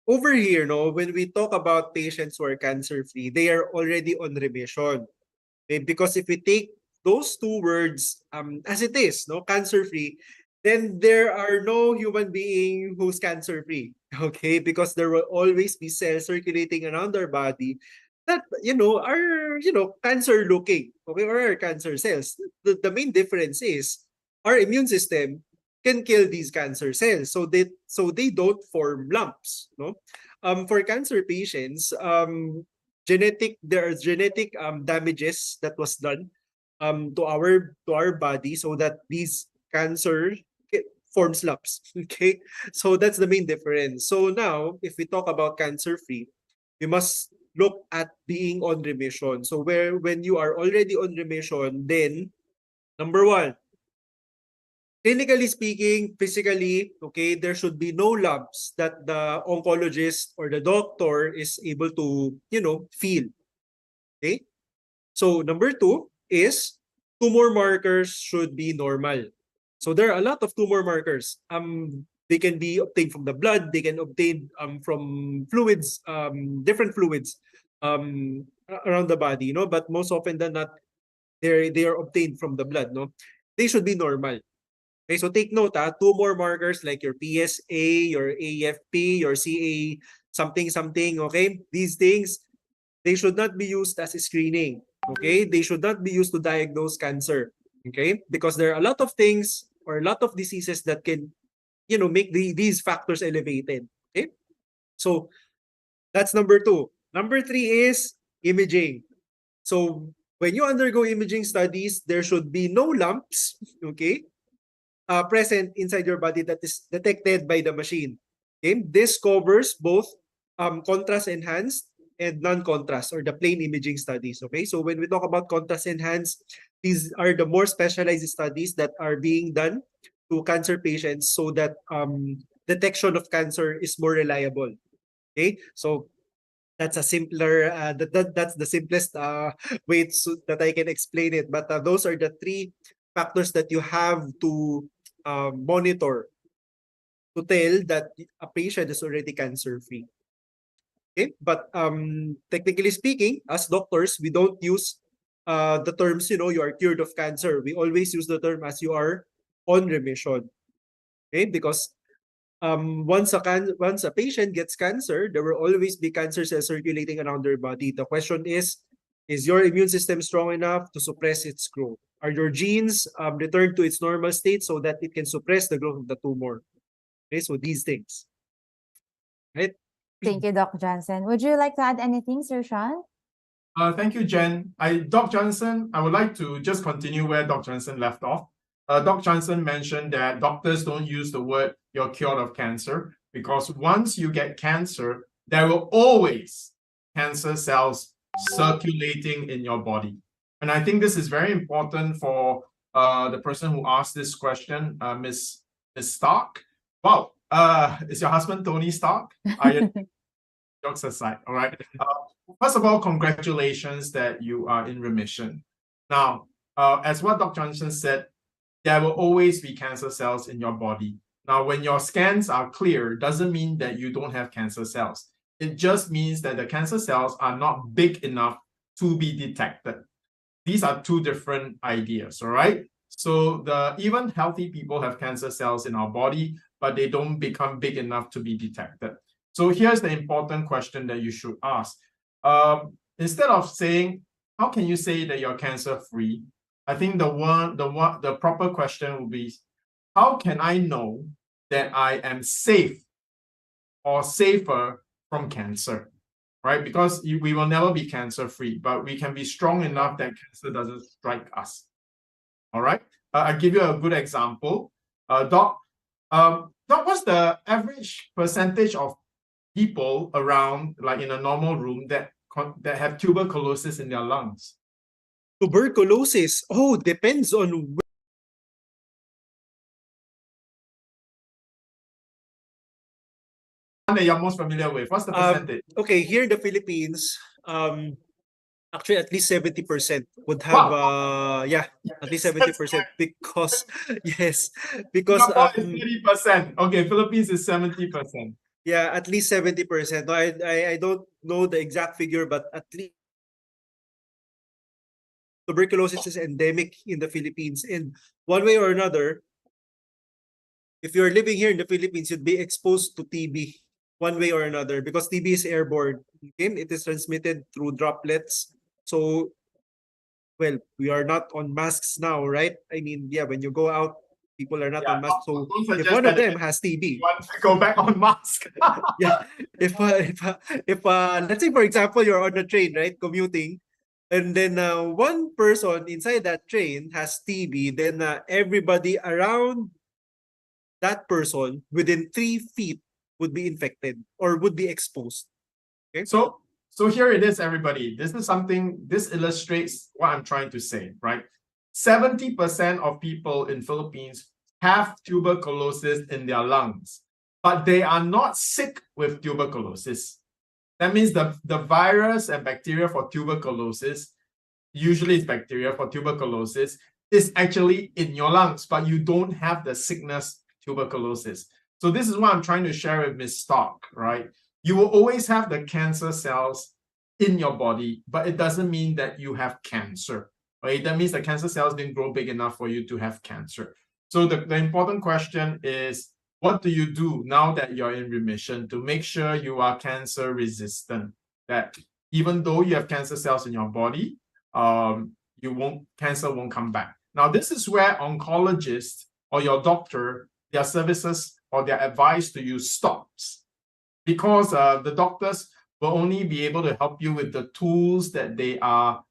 E: over here, when we talk about patients who are cancer-free, they are already on remission. Okay? Because if we take those two words as it is, cancer-free, then there are no human being who's cancer-free. Okay, because there will always be cells circulating around our body that are cancer-looking. Okay, or are cancer cells. The main difference is our immune system can kill these cancer cells, so they don't form lumps. For cancer patients, there are genetic damages that was done to our body so that these cancer forms lumps. Okay, so that's the main difference. So now, if we talk about cancer-free, we must look at being on remission. So when you are already on remission, then number one, clinically speaking, physically, okay, there should be no lumps that the oncologist or the doctor is able to, feel. Okay? So number two is tumor markers should be normal. So there are a lot of tumor markers. They can be obtained from the blood, they can obtain from fluids, different fluids around the body, but most often than not, they are obtained from the blood, They should be normal. Okay, so take note, tumor markers like your PSA, your AFP, your CA, something, okay? These things, they should not be used as a screening, okay? They should not be used to diagnose cancer, okay? Because there are a lot of things or a lot of diseases that can, make these factors elevated, okay? So that's number two. Number three is imaging. So when you undergo imaging studies, there should be no lumps, okay? Present inside your body that is detected by the machine. Okay? This covers both contrast enhanced and non-contrast or the plain imaging studies. Okay, so when we talk about contrast enhanced, these are the more specialized studies that are being done
Q: to cancer patients so that detection of cancer is more reliable. Okay, so that's a simpler that's the simplest way that I can explain it. But those are the three factors that you have to monitor to tell that a patient is already cancer free. Okay, but technically speaking, as doctors, we don't use the terms, you know, you are cured of cancer. We always use the term as you are on remission. Okay, because once a patient gets cancer, there will always be cancer cells circulating around their body. The question is your immune system strong enough to suppress its growth? Are your genes returned to its normal state so that it can suppress the growth of the tumor? Okay, so these things. Right?
P: Thank you, Doc Jansen. Would you like to add anything, Sir Shyan?
D: Thank you, Jen. Doc Jansen, I would like to just continue where Doc Jansen left off. Doc Jansen mentioned that doctors don't use the word "you're cured of cancer" because once you get cancer, there will always cancer cells circulating in your body. And I think this is very important for the person who asked this question, Miss Stark. Wow, is your husband Tony Stark? Jokes aside, all right. First of all, congratulations that you are in remission. Now, as what Dr. Jansen said, there will always be cancer cells in your body. Now, when your scans are clear, doesn't mean that you don't have cancer cells. It just means that the cancer cells are not big enough to be detected. These are two different ideas, all right? So even healthy people have cancer cells in our body, but they don't become big enough to be detected. So here's the important question that you should ask. Instead of saying, how can you say that you're cancer-free? I think the proper question will be, how can I know that I am safe or safer from cancer? Right? Because we will never be cancer-free, but we can be strong enough that cancer doesn't strike us. All right? I'll give you a good example. Doc, what's the average percentage of people around, like in a normal room, that have tuberculosis in their lungs?
Q: Tuberculosis? Oh, depends on
D: one that you're most familiar with. What's the percentage?
Q: Okay, here in the Philippines, actually at least 70% would have at least 70% because yes, because
D: Singapore is 30%. Okay, Philippines is 70%.
Q: Yeah, at least 70%. No, I don't know the exact figure, but at least tuberculosis is endemic in the Philippines. And one way or another, if you're living here in the Philippines, you'd be exposed to TB one way or another because TB is airborne. Okay? It is transmitted through droplets. So, well, we are not on masks now, right? I mean, yeah, when you go out, people are not on masks. So if one of them has TB,
D: go back on mask.
Q: Yeah, if let's say for example you're on a train, right, commuting, and then one person inside that train has TB, then everybody around that person within 3 feet would be infected or would be exposed. Okay.
D: So here it is, everybody. This illustrates what I'm trying to say, right? 70% of people in Philippines have tuberculosis in their lungs, but they are not sick with tuberculosis. That means the virus and bacteria for tuberculosis, usually it's bacteria for tuberculosis, is actually in your lungs, but you don't have the sickness tuberculosis. So this is what I'm trying to share with Ms. Stark, right? You will always have the cancer cells in your body, but it doesn't mean that you have cancer, right? That means the cancer cells didn't grow big enough for you to have cancer. So the important question is, what do you do now that you're in remission to make sure you are cancer resistant? That even though you have cancer cells in your body, cancer won't come back. Now, this is where oncologists or your doctor, their services or their advice to you stops. Because the doctors will only be able to help you with the tools that they are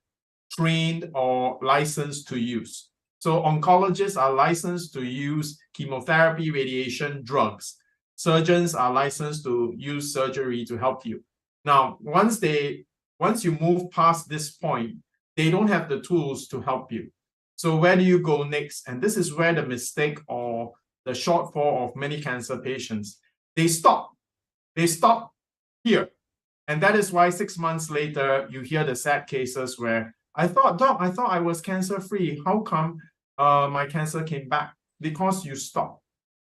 D: trained or licensed to use. So oncologists are licensed to use chemotherapy, radiation, drugs. Surgeons are licensed to use surgery to help you. Now, once you move past this point, they don't have the tools to help you. So where do you go next? And this is where the mistake or the shortfall of many cancer patients. They stop. They stop here. And that is why 6 months later, you hear the sad cases where Doc, I thought I was cancer-free. How come my cancer came back? Because you stopped.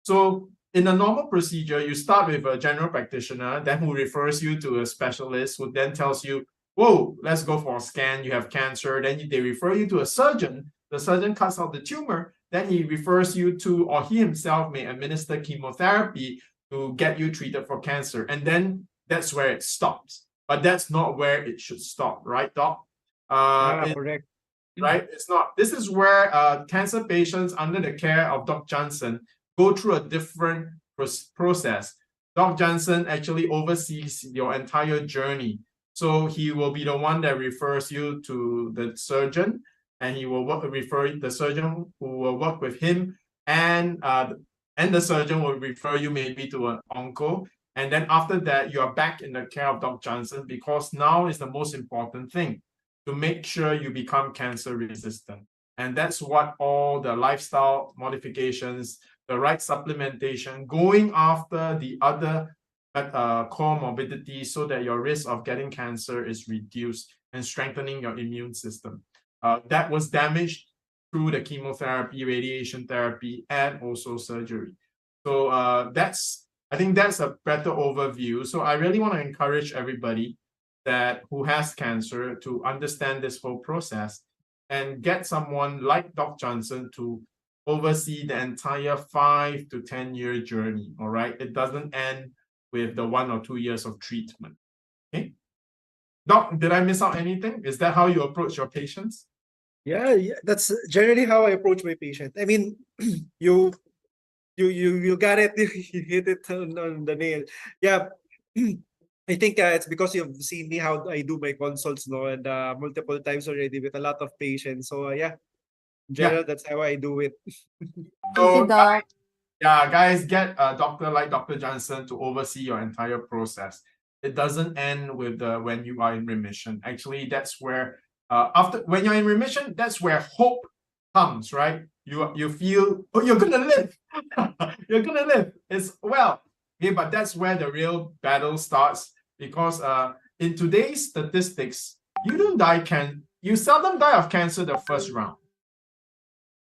D: So in a normal procedure, you start with a general practitioner, then who refers you to a specialist, who then tells you, whoa, let's go for a scan, you have cancer. Then they refer you to a surgeon. The surgeon cuts out the tumor. Then he refers you to, or he himself may administer chemotherapy to get you treated for cancer. And then that's where it stops. But that's not where it should stop, right, Doc?
Q: Correct.
D: Right? It's not. This is where cancer patients under the care of Dr. Jansen go through a different process. Dr. Jansen actually oversees your entire journey. So he will be the one that refers you to the surgeon, and he will refer the surgeon who will work with him, and the surgeon will refer you maybe to an onco. And then after that, you are back in the care of Dr. Jansen, because now is the most important thing, to make sure you become cancer resistant. And that's what all the lifestyle modifications, the right supplementation, going after the other comorbidities so that your risk of getting cancer is reduced, and strengthening your immune system. That was damaged through the chemotherapy, radiation therapy, and also surgery. So I think that's a better overview. So I really want to encourage everybody who has cancer to understand this whole process and get someone like Dr. Jansen to oversee the entire 5 to 10 year journey. All right, it doesn't end with the 1 or 2 years of treatment. Okay, Doc, did I miss out anything? Is that how you approach your patients?
Q: Yeah, that's generally how I approach my patient. I mean, you got it. You hit it on the nail. Yeah. I think it's because you've seen me how I do my consults, no, and multiple times already with a lot of patients. So yeah, in general, that's how I do it.
D: So guys, get a doctor like Dr. Jansen to oversee your entire process. It doesn't end with when you are in remission. Actually, that's where when you're in remission, that's where hope comes, right? You feel, oh, you're gonna live. You're gonna live. It's okay, but that's where the real battle starts, because in today's statistics, you seldom die of cancer the first round.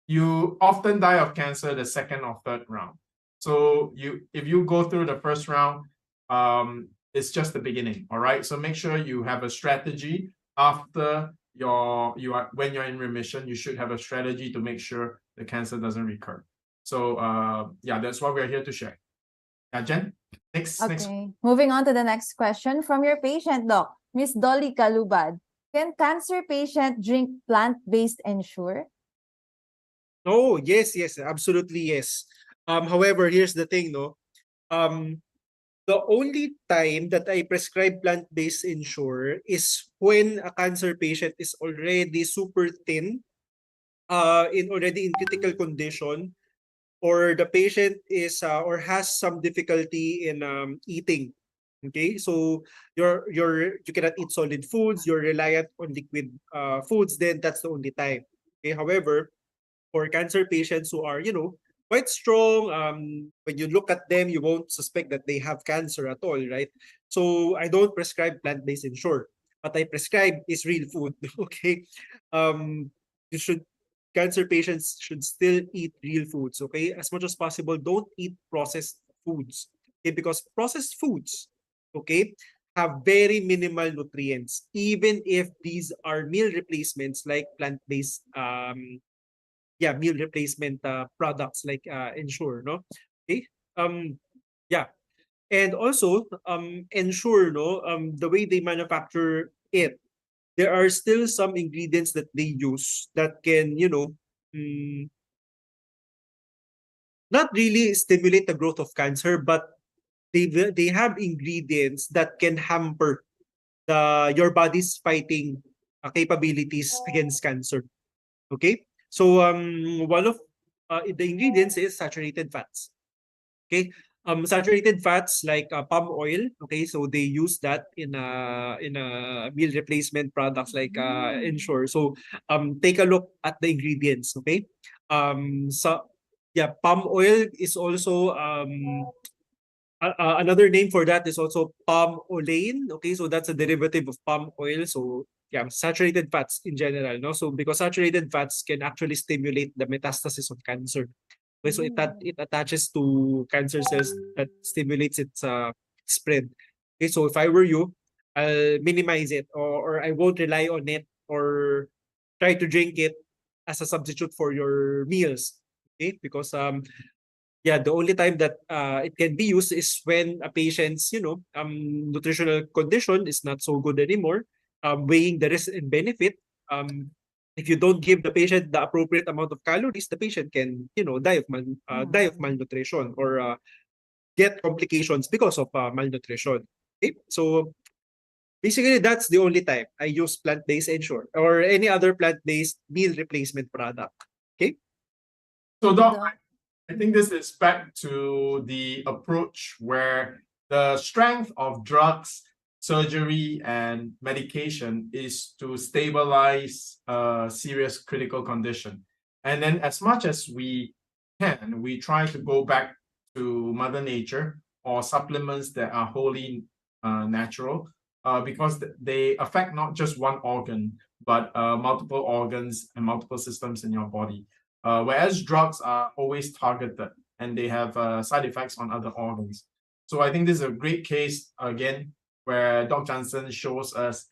D: You often die of cancer the second or third round. So if you go through the first round, it's just the beginning. All right. So make sure you have a strategy after when you're in remission. You should have a strategy to make sure the cancer doesn't recur. So that's what we're here to share. Jen, next.
P: Moving on to the next question from your patient, Doc, Miss Dolly Kalubad. Can cancer patient drink plant-based Ensure?
Q: Oh, yes, absolutely yes. However, here's the thing, no. The only time that I prescribe plant-based Ensure is when a cancer patient is already super thin, already in critical condition, or the patient is or has some difficulty in eating. Okay, so you cannot eat solid foods, you're reliant on liquid foods, then that's the only time. Okay, however, for cancer patients who are, quite strong, when you look at them, you won't suspect that they have cancer at all, right? So I don't prescribe plant-based Ensure. What I prescribe is real food. Okay, cancer patients should still eat real foods. Okay, as much as possible, don't eat processed foods. Okay, because processed foods, okay, have very minimal nutrients, even if these are meal replacements like plant-based meal replacement products like Ensure, no? Okay. And also Ensure, no, the way they manufacture it, there are still some ingredients that they use that can, not really stimulate the growth of cancer, but they have ingredients that can hamper your body's fighting capabilities against cancer. Okay, so one of the ingredients is saturated fats. Okay, saturated fats like palm oil. Okay, so they use that in a meal replacement products like Ensure. So take a look at the ingredients. Okay, so yeah, palm oil is also another name for that is also palm olein. Okay, so that's a derivative of palm oil. So yeah, saturated fats in general, no? So because saturated fats can actually stimulate the metastasis of cancer. Okay, so it attaches to cancer cells that stimulates its spread. Okay, so if I were you, I'll minimize it, or I won't rely on it, or try to drink it as a substitute for your meals. Okay, because yeah, the only time that it can be used is when a patient's nutritional condition is not so good anymore, weighing the risk and benefit. If you don't give the patient the appropriate amount of calories, the patient can die of malnutrition, or get complications because of malnutrition. Okay, so basically that's the only time I use plant-based Ensure or any other plant-based meal replacement product. Okay.
D: So, Doc, I think this is back to the approach where the strength of drugs, surgery, and medication is to stabilize a serious critical condition. And then as much as we can, we try to go back to Mother Nature or supplements that are wholly natural, because they affect not just one organ, but multiple organs and multiple systems in your body. Whereas drugs are always targeted and they have side effects on other organs. So I think this is a great case, again, where Dr. Jansen shows us,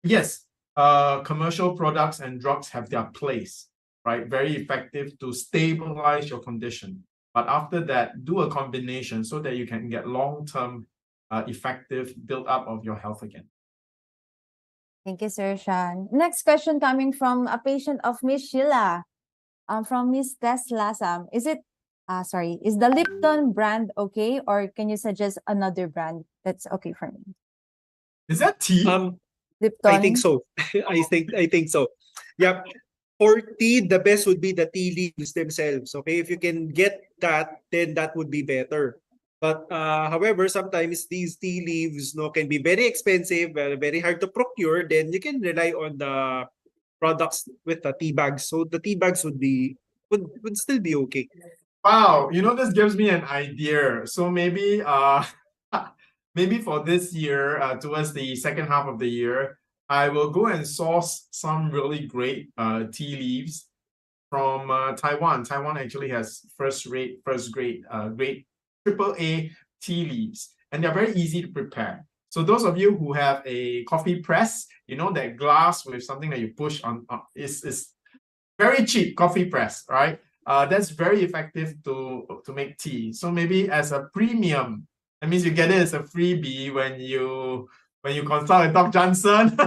D: yes, commercial products and drugs have their place, right? Very effective to stabilize your condition. But after that, do a combination so that you can get long-term effective build-up of your health again.
P: Thank you, Sir Shyan. Next question coming from a patient of Miss Sheila. From Miss Tess Lasam. Is the Lipton brand okay, or can you suggest another brand that's okay for me?
D: Is that tea?
P: Lipton.
Q: I think so. I think so. Yeah. For tea, the best would be the tea leaves themselves. Okay, if you can get that, then that would be better. But however, sometimes these tea leaves can be very expensive, very hard to procure. Then you can rely on the products with the tea bags. So the tea bags would still be okay.
D: Wow, this gives me an idea. So maybe maybe for this year, towards the second half of the year, I will go and source some really great tea leaves from Taiwan. Taiwan actually has great AAA tea leaves, and they're very easy to prepare. So those of you who have a coffee press, that glass with something that you push on, is very cheap coffee press, right? That's very effective to make tea. So maybe as a premium, that means you get it as a freebie when you consult with Dr. Jansen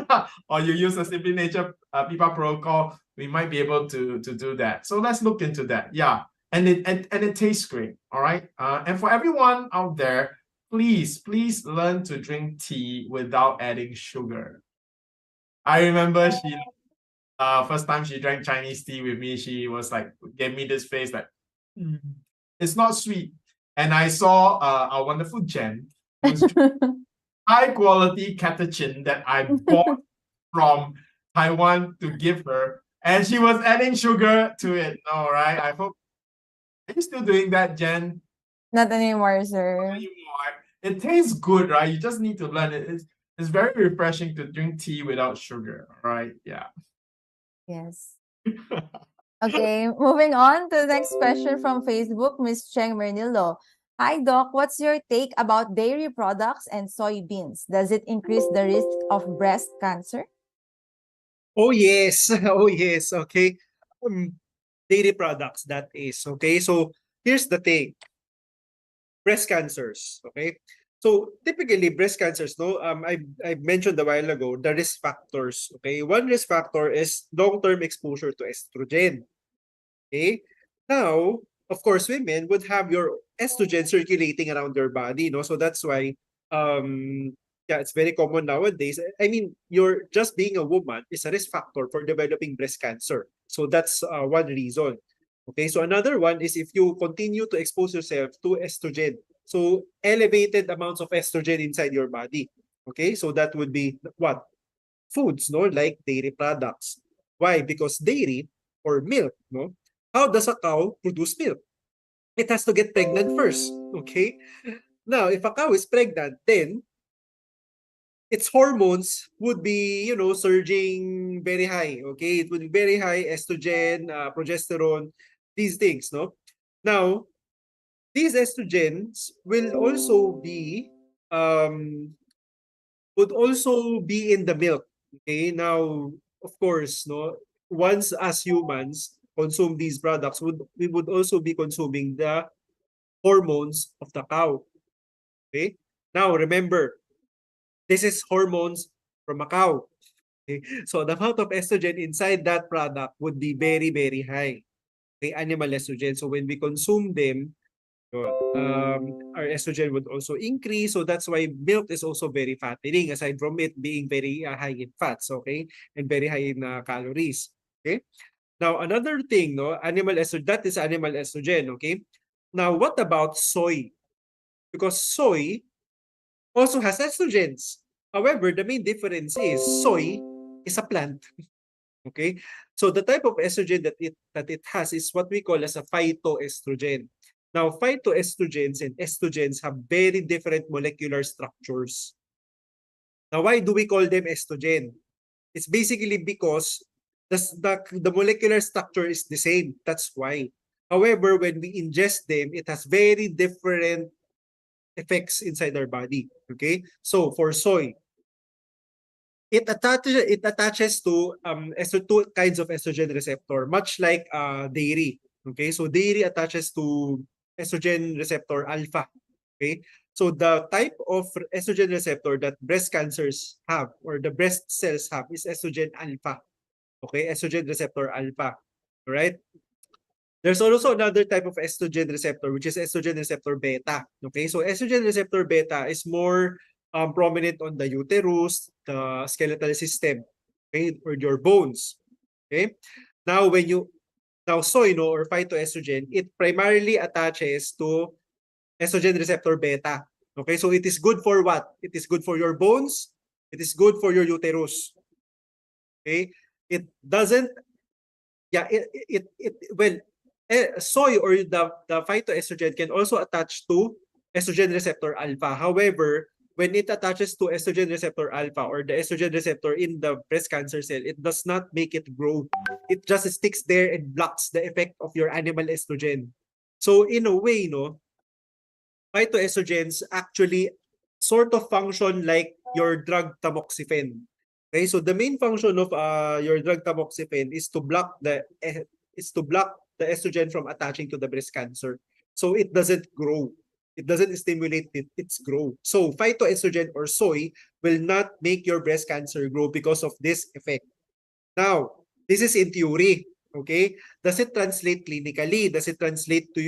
D: or you use a Simply Nature PPAR protocol, we might be able to do that. So let's look into that. Yeah, and it tastes great. All right. And for everyone out there, please learn to drink tea without adding sugar. I remember she first time she drank Chinese tea with me, she was like, gave me this face like, it's not sweet. And I saw our wonderful Jen, who's high quality catechin that I bought from Taiwan to give her, and she was adding sugar to it. No, right? I hope. Are you still doing that, Jen?
P: Not anymore, sir.
D: Not anymore. It tastes good, right? You just need to learn it. It's very refreshing to drink tea without sugar, right? Yeah.
P: Yes. Okay, moving on to the next question from Facebook, Miss Cheng Mernillo. Hi, Doc. What's your take about dairy products and soybeans? Does it increase the risk of breast cancer?
Q: Oh, yes. Oh, yes. Okay. Dairy products, that is. Okay. So here's the thing. Breast cancers. Okay. So typically breast cancers, I mentioned a while ago the risk factors. Okay. One risk factor is long-term exposure to estrogen. Okay. Now, of course, women would have your estrogen circulating around their body, so that's why it's very common nowadays. I mean, you're just being a woman is a risk factor for developing breast cancer. So that's one reason. Okay, so another one is if you continue to expose yourself to estrogen. So elevated amounts of estrogen inside your body. Okay, so that would be what? Foods, like dairy products. Why? Because dairy or milk, how does a cow produce milk? it has to get pregnant first. Okay? Now, if a cow is pregnant, then its hormones would be, surging very high. Okay? It would be very high, estrogen, progesterone, these things, no? Now, these estrogens will also be would also be in the milk. Okay, now of course, no, once as humans consume these products, we would also be consuming the hormones of the cow. Okay, now remember, this is hormones from a cow. Okay, so the amount of estrogen inside that product would be very, very high. Okay, animal estrogen. So when we consume them, our estrogen would also increase. So that's why milk is also very fattening, aside from it being very high in fats, okay, and very high in calories. Okay. Now another thing, no, animal estrogen. That is animal estrogen. Okay. Now what about soy? Because soy also has estrogens. However, the main difference is soy is a plant. Okay. So the type of estrogen that it has is what we call as a phytoestrogen. Now, phytoestrogens and estrogens have very different molecular structures. Now, why do we call them estrogen? It's basically because the molecular structure is the same. That's why. However, when we ingest them, it has very different effects inside our body. Okay? So, for soy, it attaches to two kinds of estrogen receptor, much like dairy. Okay, so dairy attaches to estrogen receptor alpha. Okay, so the type of estrogen receptor that breast cancers have or the breast cells have is estrogen alpha. Okay, estrogen receptor alpha. All right. There's also another type of estrogen receptor, which is estrogen receptor beta. Okay, so estrogen receptor beta is more prominent on the uterus, the skeletal system, okay, or your bones. Okay, now soy, no, or phytoestrogen, it primarily attaches to estrogen receptor beta. Okay, so it is good for what? It is good for your bones. It is good for your uterus. Okay, it doesn't. Yeah, well, soy or the phytoestrogen can also attach to estrogen receptor alpha. However, when it attaches to estrogen receptor alpha or the estrogen receptor in the breast cancer cell, it does not make it grow. It just sticks there and blocks the effect of your animal estrogen. So in a way, no, phytoestrogens actually sort of function like your drug tamoxifen. Okay, so the main function of your drug tamoxifen is to block the estrogen from attaching to the breast cancer. So it doesn't grow. It doesn't stimulate its growth. So phytoestrogen or soy will not make your breast cancer grow because of this effect. Now, this is in theory. Okay, does it translate clinically? Does it translate to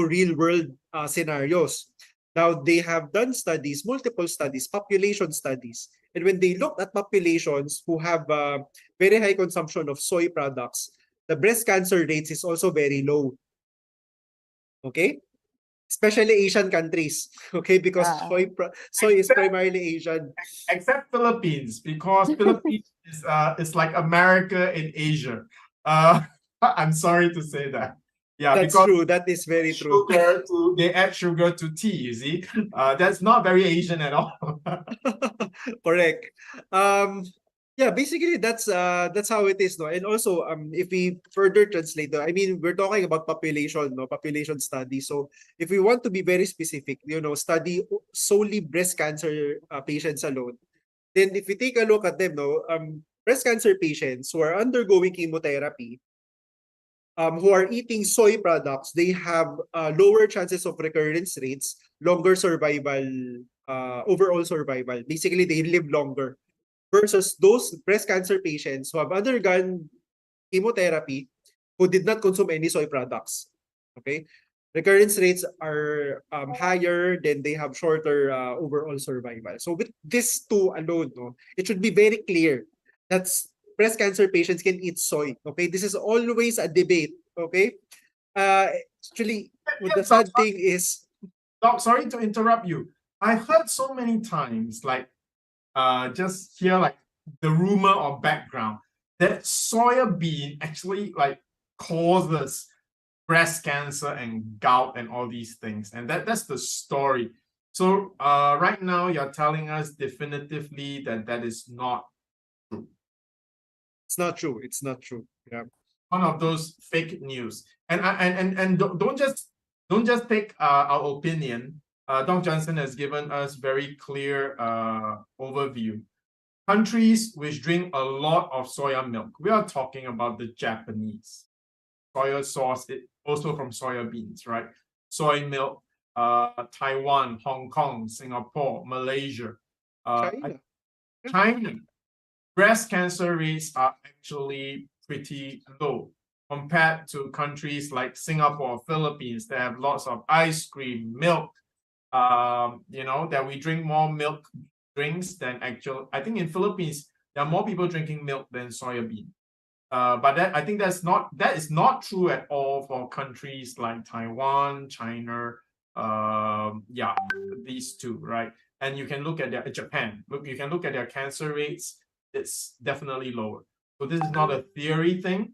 Q: real world scenarios? Now they have done studies, multiple studies, population studies, and when they looked at populations who have very high consumption of soy products, the breast cancer rates is also very low. Okay, especially Asian countries. Okay, because soy is primarily Asian.
D: Except Philippines, because Philippines is like America in Asia. I'm sorry to say that. Yeah,
Q: that's
D: because
Q: true. That is very true.
D: They add sugar to tea. You see, that's not very Asian at all.
Q: Correct. Yeah, basically that's how it is, no. And also if we further translate, I mean, we're talking about population, no, population study. So if we want to be very specific, study solely breast cancer patients alone, then if we take a look at them, no, breast cancer patients who are undergoing chemotherapy, who are eating soy products, they have lower chances of recurrence rates, longer survival, overall survival. Basically, they live longer versus those breast cancer patients who have undergone chemotherapy who did not consume any soy products. Okay, recurrence rates are higher, then they have shorter overall survival. So with this two alone, no, it should be very clear that breast cancer patients can eat soy. Okay, this is always a debate. Okay, actually, the sad thing is,
D: Doc, sorry to interrupt you. I heard so many times, like, just hear like the rumor or background that soya bean actually like causes breast cancer and gout and all these things. And that's the story. So right now you're telling us definitively that that is not true.
Q: It's not true. It's not true. Yeah.
D: One of those fake news. And don't just take our opinion. Dr. Jansen has given us very clear overview. Countries which drink a lot of soya milk, we are talking about the Japanese. Soya sauce, also from soya beans, right? Soy milk, Taiwan, Hong Kong, Singapore, Malaysia, China. Breast cancer rates are actually pretty low compared to countries like Singapore, Philippines, that have lots of ice cream, milk, that we drink more milk drinks than actual. I think in Philippines, there are more people drinking milk than soya bean. But I think that is not true at all for countries like Taiwan, China, these two, right? And you can look at Japan. You can look at their cancer rates. It's definitely lower. So this is not a theory thing.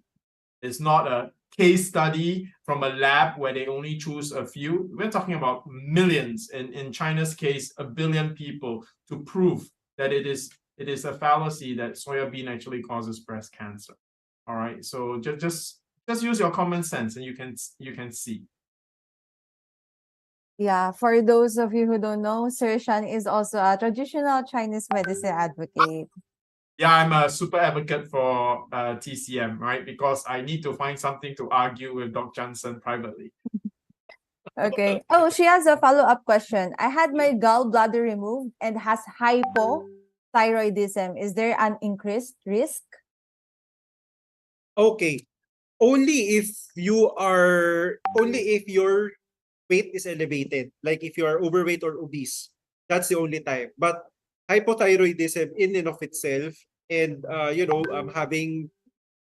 D: It's not a case study from a lab where they only choose a few. We're talking about millions. In China's case, 1 billion people to prove that it is a fallacy that soya bean actually causes breast cancer. All right. So just use your common sense and you can see.
P: Yeah, for those of you who don't know, Sir Shyan is also a traditional Chinese medicine advocate.
D: Yeah, I'm a super advocate for TCM, right? Because I need to find something to argue with Dr. Jansen privately.
P: Okay. Oh, she has a follow-up question. I had my gallbladder removed and has hypothyroidism. Is there an increased risk?
Q: Okay. Only if your weight is elevated, like if you are overweight or obese, that's the only time. But hypothyroidism in and of itself, and having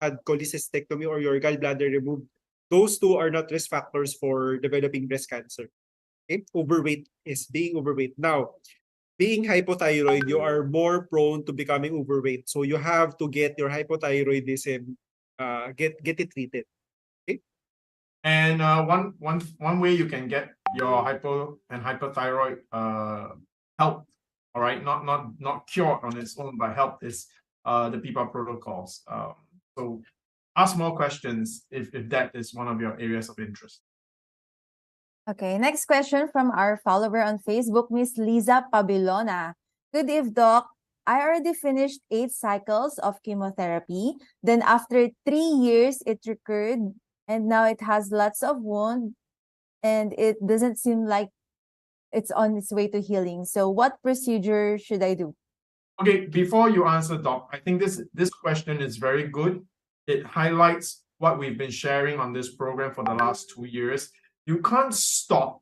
Q: had cholecystectomy or your gallbladder removed, those two are not risk factors for developing breast cancer. Okay? Being overweight. Now, being hypothyroid, you are more prone to becoming overweight. So you have to get your hypothyroidism, get it treated. Okay?
D: And one way you can get your hypo and hypothyroid help, all right, not cured on its own, but help is the PPAR protocols. So ask more questions if that is one of your areas of interest.
P: Okay, next question from our follower on Facebook, Miss Liza Pabilona. Good eve, Doc. I already finished 8 cycles of chemotherapy. Then after 3 years, it recurred. And now it has lots of wound. And it doesn't seem like it's on its way to healing. So what procedure should I do?
D: Okay, before you answer, Doc, I think this question is very good. It highlights what we've been sharing on this program for the last 2 years. You can't stop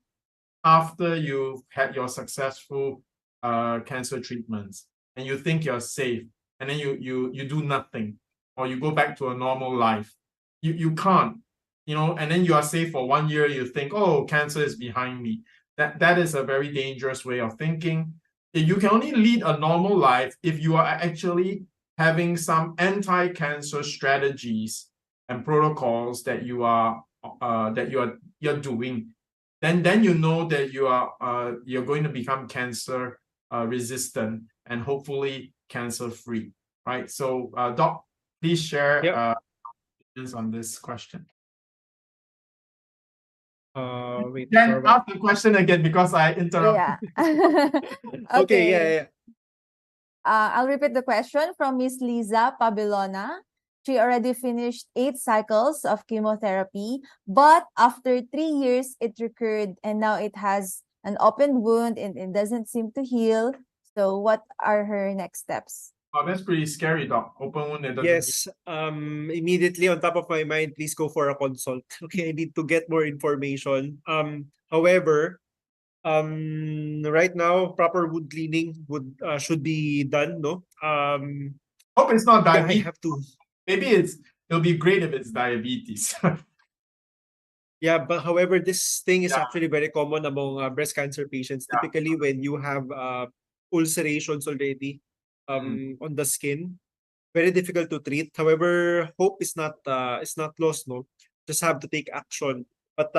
D: after you've had your successful cancer treatments and you think you're safe, and then you do nothing, or you go back to a normal life. You can't, and then you are safe for 1 year, you think, oh, cancer is behind me. That is a very dangerous way of thinking. You can only lead a normal life if you are actually having some anti-cancer strategies and protocols that you're doing. Then you know that you're going to become cancer resistant and hopefully cancer free, right? So Doc, please share on this question.
Q: Wait.
D: Then ask the question again because I interrupted.
P: Yeah.
Q: Okay, yeah.
P: I'll repeat the question from Miss Liza Pabilona. She already finished 8 cycles of chemotherapy, but after 3 years, it recurred and now it has an open wound and it doesn't seem to heal. So what are her next steps?
D: Oh, that's pretty scary, Doc. Open wound.
Q: Yes. Immediately on top of my mind, please go for a consult. Okay, I need to get more information. However, right now, proper wound cleaning should be done. No.
D: Hope it's not diabetes.
Q: Yeah, I have to.
D: Maybe it'll be great if it's diabetes.
Q: Yeah, but however, this thing is actually very common among breast cancer patients. Typically, when you have ulcerations already on the skin, very difficult to treat. However, hope is not lost. No, just have to take action But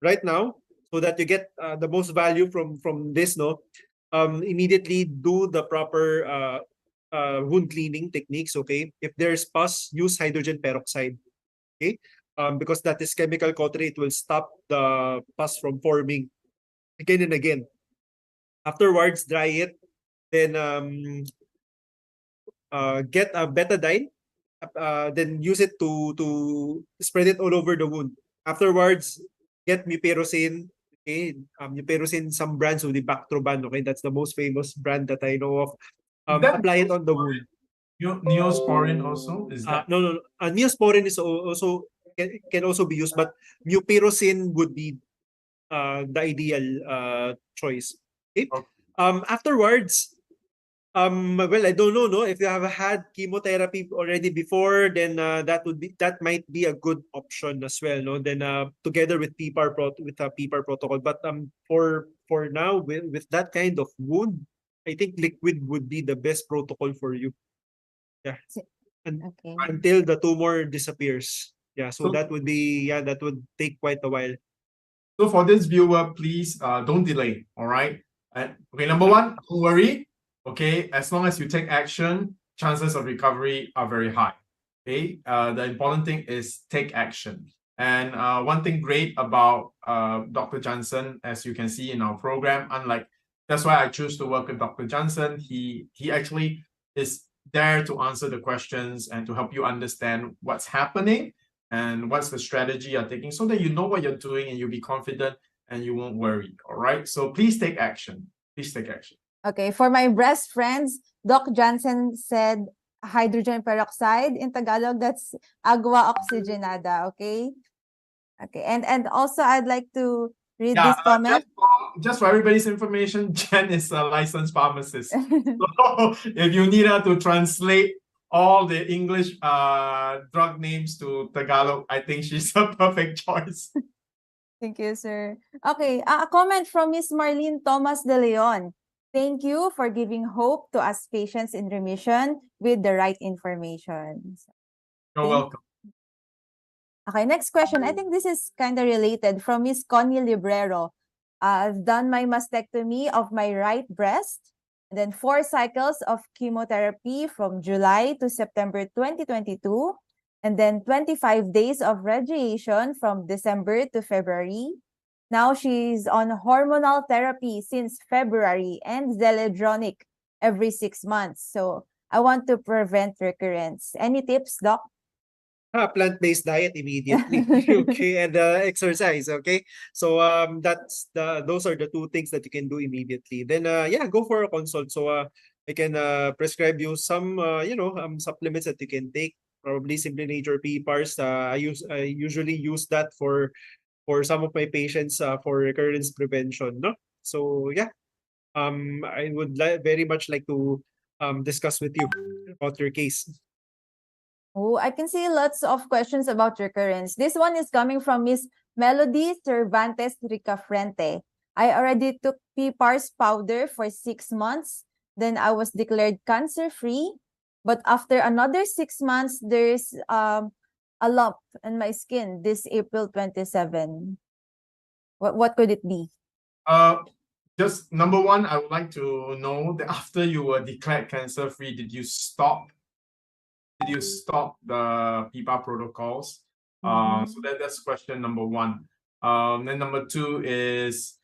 Q: right now, so that you get the most value from this, no, immediately do the proper wound cleaning techniques. Okay, if there's pus, use hydrogen peroxide. Okay, because that is chemical cautery, it will stop the pus from forming again and again. Afterwards, dry it. Then get a betadine. Then use it to spread it all over the wound. Afterwards, get mupirocin. Okay, mupirocin, some brands will be Bactroban. Okay, that's the most famous brand that I know of. Apply it on the wound.
D: Neosporin also is that?
Q: No. Neosporin is also can also be used, but mupirocin would be the ideal choice. Okay. Afterwards, well, I don't know, no, if you have had chemotherapy already before, then that might be a good option as well, no. Then together with with a PPAR protocol, but for now, with that kind of wound, I think liquid would be the best protocol for you. Yeah. Until the tumor disappears. Yeah, so that would be, that would take quite a while.
D: So for this viewer, please don't delay. All right. Okay, number one, don't worry. Okay, as long as you take action, chances of recovery are very high. Okay, the important thing is take action. And one thing great about Dr. Jansen, as you can see in our program, that's why I choose to work with Dr. Jansen. He actually is there to answer the questions and to help you understand what's happening and what's the strategy you're taking, so that you know what you're doing and you'll be confident and you won't worry. All right. So please take action. Please take action.
P: Okay, for my breast friends, Doc Jansen said hydrogen peroxide. In Tagalog, that's agua oxigenada. Okay. Okay, and also I'd like to read this comment.
D: Just for everybody's information, Jen is a licensed pharmacist. So if you need her to translate all the English drug names to Tagalog, I think she's a perfect choice.
P: Thank you, sir. Okay, a comment from Miss Marlene Thomas de Leon. Thank you for giving hope to us patients in remission with the right information.
D: You're welcome.
P: Okay, next question. I think this is kind of related from Miss Connie Librero. I've done my mastectomy of my right breast, and then 4 cycles of chemotherapy from July to September 2022, and then 25 days of radiation from December to February. Now she's on hormonal therapy since February and Zeledronic every 6 months. So I want to prevent recurrence. Any tips, Doc?
Q: Plant-based diet immediately. Okay, and exercise. Okay, so those are the 2 things that you can do immediately. Then go for a consult. So I can prescribe you some supplements that you can take. Probably Simply Nature PPARs. I usually use that for some of my patients for recurrence prevention. No, so I would very much like to discuss with you about your case.
P: Oh, I can see lots of questions about recurrence. This one is coming from Miss Melody Cervantes Ricafrente. I already took PPARs powder for 6 months. Then I was declared cancer-free. But after another 6 months, there's a lump in my skin this April 27. What could it be?
D: Just number one, I would like to know that after you were declared cancer-free, did you stop the PPAR protocols? So that's question number one. Then number two is,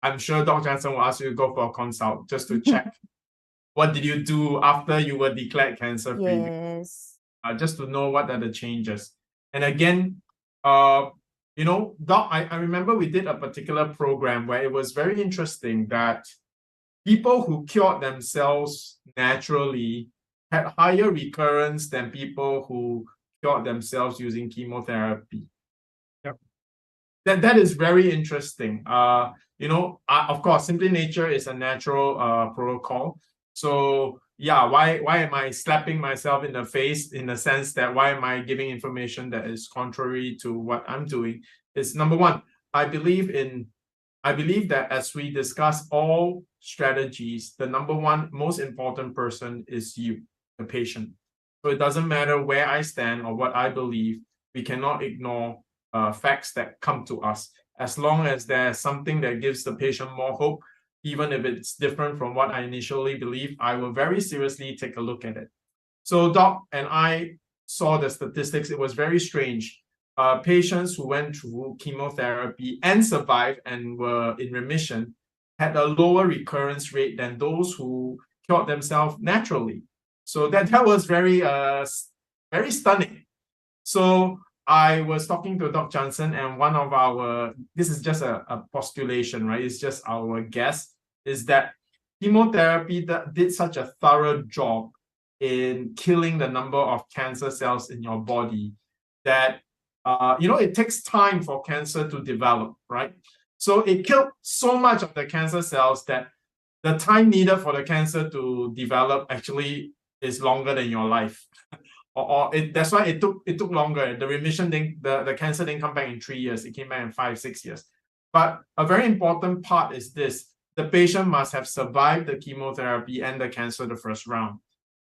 D: I'm sure Dr. Jansen will ask you to go for a consult just to check what did you do after you were declared cancer-free.
P: Yes.
D: Just to know what are the changes. And again, Doc, I remember we did a particular program where it was very interesting that people who cured themselves naturally had higher recurrence than people who cured themselves using chemotherapy.
Q: Yep.
D: That is very interesting. Of course, Simply Nature is a natural protocol. So why am I slapping myself in the face in the sense that why am I giving information that is contrary to what I'm doing? Is number one, I believe that as we discuss all strategies, the number one most important person is you, the patient. So it doesn't matter where I stand or what I believe, we cannot ignore facts that come to us. As long as there's something that gives the patient more hope, even if it's different from what I initially believed, I will very seriously take a look at it. So Doc and I saw the statistics. It was very strange. Patients who went through chemotherapy and survived and were in remission had a lower recurrence rate than those who cured themselves naturally. So that was very very stunning. So I was talking to Dr. Jansen, and one of our, this is just a postulation, right? It's just our guess, is that chemotherapy that did such a thorough job in killing the number of cancer cells in your body that, it takes time for cancer to develop, right? So it killed so much of the cancer cells that the time needed for the cancer to develop actually is longer than your life. That's why it took longer. The remission the cancer didn't come back in 3 years. It came back in 5-6 years. But a very important part is this: the patient must have survived the chemotherapy and the cancer the first round.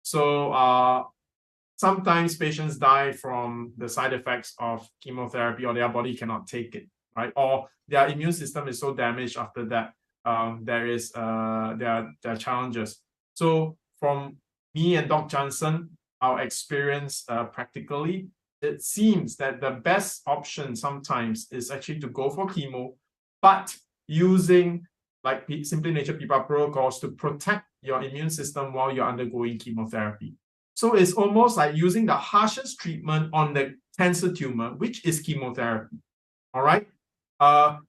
D: So sometimes patients die from the side effects of chemotherapy, or their body cannot take it, right? Or their immune system is so damaged after that. There are challenges. So from me and Dr. Jansen, our experience practically, it seems that the best option sometimes is actually to go for chemo, but using like Simply Nature PPAR protocols to protect your immune system while you're undergoing chemotherapy. So it's almost like using the harshest treatment on the cancer tumor, which is chemotherapy. All right.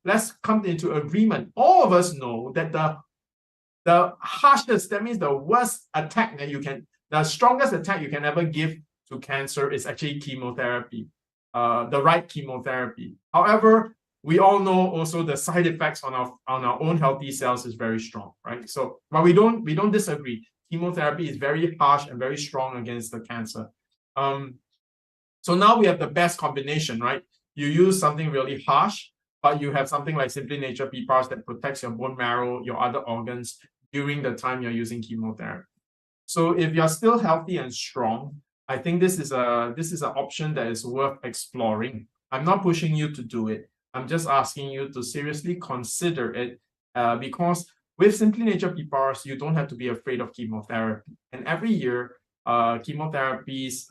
D: Let's come into agreement. All of us know that the harshest, that means the worst attack that you can, the strongest attack you can ever give to cancer is actually chemotherapy, the right chemotherapy. However, we all know also the side effects on our own healthy cells is very strong, right? So, but we don't disagree. Chemotherapy is very harsh and very strong against the cancer. So now we have the best combination, right? You use something really harsh, but you have something like Simply Nature PPARs that protects your bone marrow, your other organs during the time you're using chemotherapy. So if you're still healthy and strong, I think this is an option that is worth exploring. I'm not pushing you to do it. I'm just asking you to seriously consider it, because with Simply Nature PPARs, you don't have to be afraid of chemotherapy. And every year, chemotherapies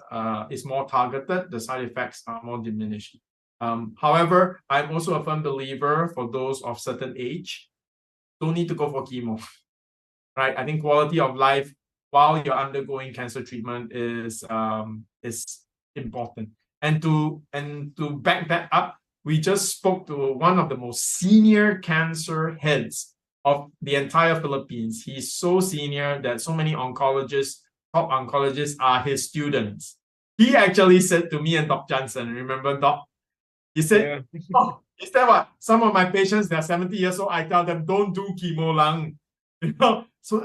D: is more targeted. The side effects are more diminished. However, I'm also a firm believer for those of certain age, don't need to go for chemo, right? I think quality of life while you're undergoing cancer treatment is important. And to back that up, we just spoke to one of the most senior cancer heads of the entire Philippines. He's so senior that so many oncologists, top oncologists, are his students. He actually said to me and Dr. Jansen, remember, Doc? He said, yeah. Oh, is that what? Some of my patients, they're 70 years old, I tell them, don't do chemo lang. So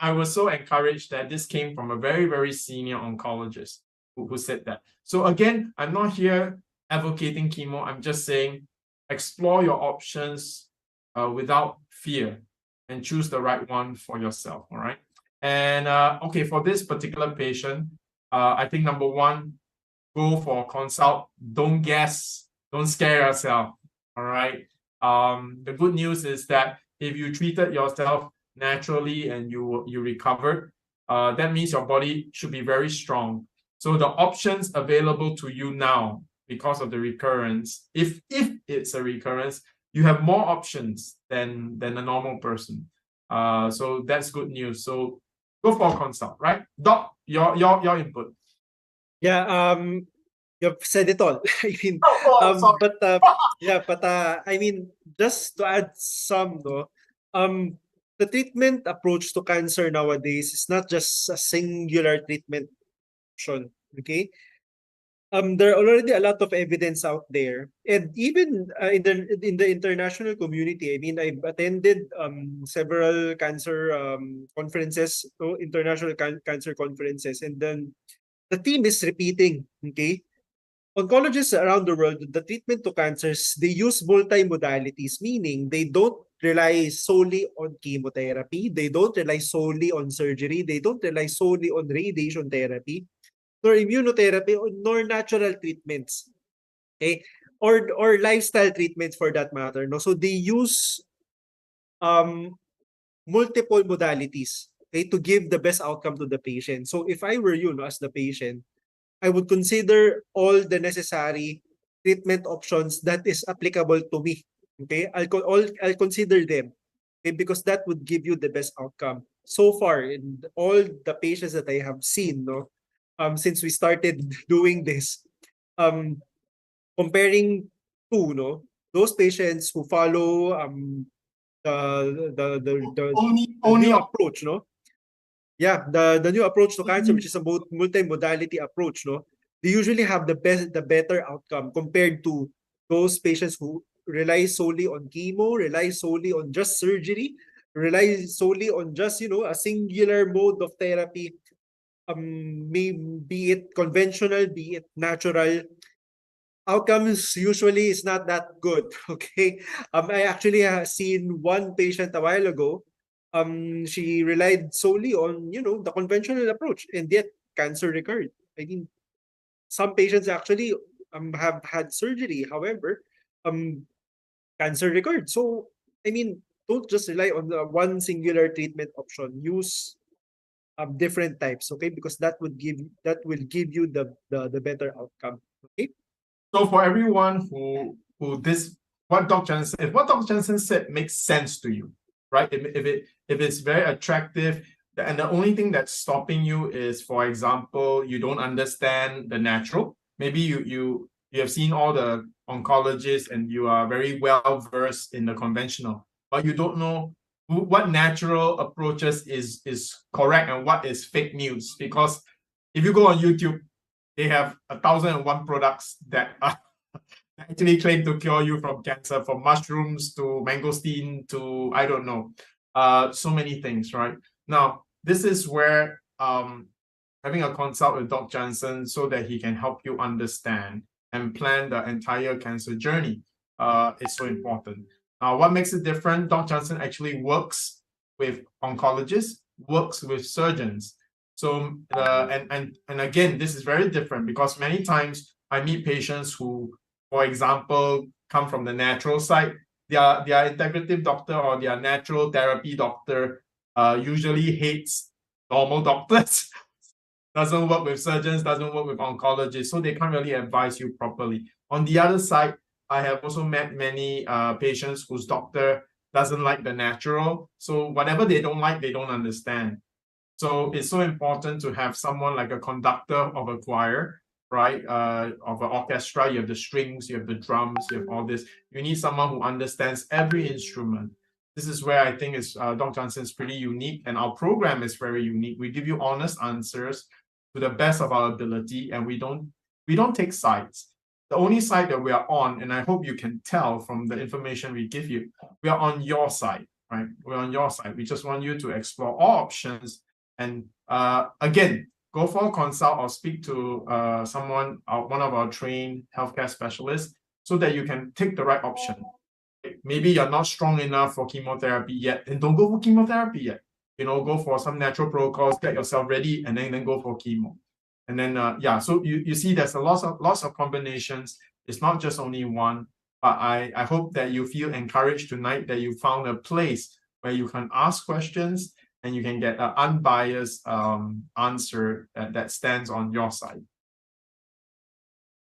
D: I was so encouraged that this came from a very, very senior oncologist who said that. So again, I'm not here advocating chemo. I'm just saying explore your options without fear and choose the right one for yourself. All right. And okay, for this particular patient, I think number one, go for a consult. Don't guess. Don't scare yourself. All right. The good news is that if you treated yourself naturally and you recovered, that means your body should be very strong. So the options available to you now, because of the recurrence, if it's a recurrence, you have more options than a normal person. So that's good news. So go for a consult, right? Doc, your input.
Q: Yeah, you've said it all. I mean, I mean, just to add some, no, the treatment approach to cancer nowadays is not just a singular treatment option. Okay, there are already a lot of evidence out there, and even in the international community. I mean, I've attended several cancer conferences, international cancer conferences, and then the theme is repeating. Okay, oncologists around the world, the treatment to cancers, they use multi-modalities, meaning they don't rely solely on chemotherapy, they don't rely solely on surgery, they don't rely solely on radiation therapy, nor immunotherapy, nor natural treatments. Okay? or lifestyle treatments for that matter, no? So they use um multiple modalities, okay, to give the best outcome to the patient. So if I were you, no, as the patient, I would consider all the necessary treatment options that is applicable to me. Okay, I'll consider them. Okay, because that would give you the best outcome. So far, in all the patients that I have seen, no, since we started doing this, um, comparing to, no, those patients who follow the
D: Only
Q: new approach, no, yeah, the new approach to cancer, which is a multimodality approach, no, they usually have the better outcome compared to those patients who rely solely on chemo, rely solely on just surgery, rely solely on just, you know, a singular mode of therapy, be it conventional, be it natural. Outcomes usually is not that good. Okay, I actually seen one patient a while ago. She relied solely on, you know, the conventional approach, and yet cancer recurred. I mean, some patients actually have had surgery. However, cancer recurred. So I mean, don't just rely on the one singular treatment option. Use different types, okay? Because that will give you the better outcome. Okay.
D: So for everyone who this what Dr. Jansen, if what Dr. Jansen said makes sense to you, right? If it's very attractive, and the only thing that's stopping you is, for example, you don't understand the natural. Maybe you have seen all the oncologists and you are very well versed in the conventional, but you don't know what natural approaches is correct and what is fake news. Because if you go on YouTube, they have 1,001 products that are actually claim to cure you from cancer, from mushrooms to mangosteen to I don't know, so many things, right? Now, this is where having a consult with Dr. Jansen so that he can help you understand and plan the entire cancer journey is so important. Now, what makes it different? Dr. Jansen actually works with oncologists, works with surgeons. So and again, this is very different because many times I meet patients who, for example, come from the natural side. Their integrative doctor or their natural therapy doctor usually hates normal doctors, doesn't work with surgeons, doesn't work with oncologists, so they can't really advise you properly. On the other side, I have also met many patients whose doctor doesn't like the natural, so whatever they don't like, they don't understand. So it's so important to have someone like a conductor of a choir, right? Of an orchestra, you have the strings, you have the drums, you have all this. You need someone who understands every instrument. This is where I think Dr. Jansen is pretty unique, and our program is very unique. We give you honest answers to the best of our ability, and we don't take sides. The only side that we are on, and I hope you can tell from the information we give you, we are on your side, right? We're on your side. We just want you to explore all options. And again, go for a consult or speak to someone, one of our trained healthcare specialists, so that you can take the right option. Maybe you're not strong enough for chemotherapy yet, then don't go for chemotherapy yet. You know, go for some natural protocols, get yourself ready, and then go for chemo. And then yeah, so you see there's lots of combinations. It's not just only one. But I hope that you feel encouraged tonight, that you found a place where you can ask questions and you can get an unbiased answer that stands on your side.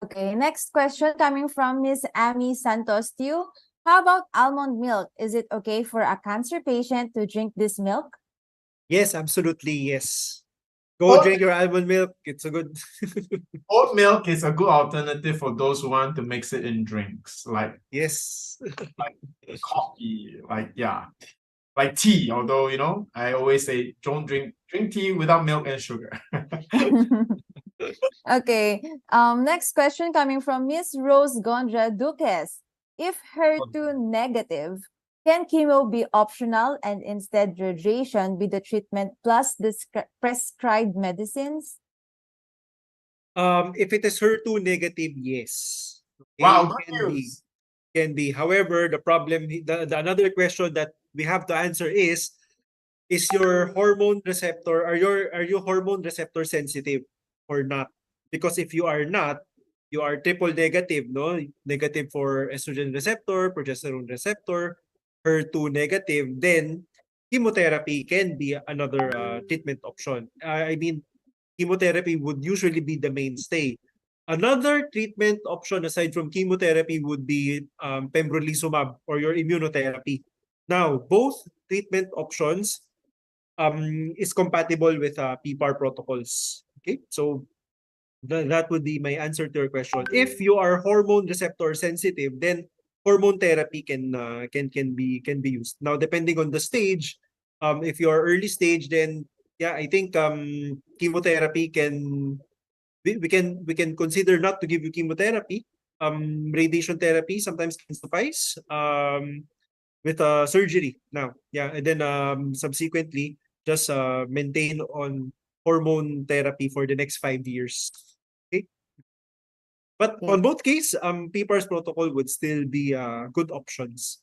P: Okay, next question coming from Miss Amy Santos Tew. How about almond milk? Is it okay for a cancer patient to drink this milk?
Q: Yes, absolutely, yes. Go drink your almond milk. It's a good
D: Oat milk is a good alternative for those who want to mix it in drinks, like
Q: yes,
D: like coffee, like yeah, like tea. Although you know, I always say don't drink tea without milk and sugar.
P: Okay. Next question coming from Miss Rose Gondra Duques. If HER2 negative, can chemo be optional and instead radiation be the treatment plus the prescribed medicines?
Q: If it is HER2 negative, yes. Okay,
D: wow, good news.
Q: Can be. However, the problem, the another question that we have to answer is your hormone receptor, are you hormone receptor sensitive or not? Because if you are not, you are triple negative, no? Negative for estrogen receptor, progesterone receptor, HER2 negative, then chemotherapy can be another treatment option. I mean, chemotherapy would usually be the mainstay. Another treatment option aside from chemotherapy would be pembrolizumab or your immunotherapy. Now, both treatment options is compatible with PPAR protocols. Okay, so that would be my answer to your question. If you are hormone receptor sensitive, then hormone therapy can be used. Now, depending on the stage, if you are early stage, then yeah, I think chemotherapy can we can consider not to give you chemotherapy. Radiation therapy sometimes can suffice with surgery now. Yeah, and then subsequently just maintain on hormone therapy for the next 5 years. Okay. But on both case, PPARS protocol would still be good options.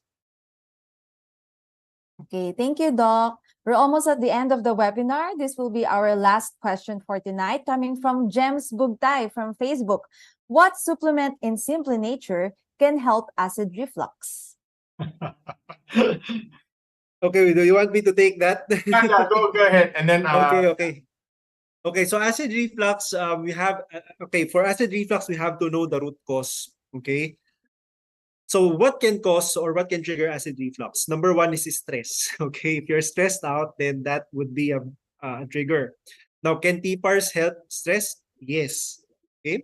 P: Okay, thank you, Doc. We're almost at the end of the webinar. This will be our last question for tonight, coming from Gems Bugtay from Facebook. What supplement in Simply Nature can help acid reflux?
Q: Okay, do you want me to take that?
D: Yeah, go ahead. And then
Q: Okay, so acid reflux, we have for acid reflux we have to know the root cause. Okay. So what can cause or what can trigger acid reflux? Number one is stress. Okay, if you're stressed out, then that would be a trigger. Now, can PPARs help stress? Yes. Okay.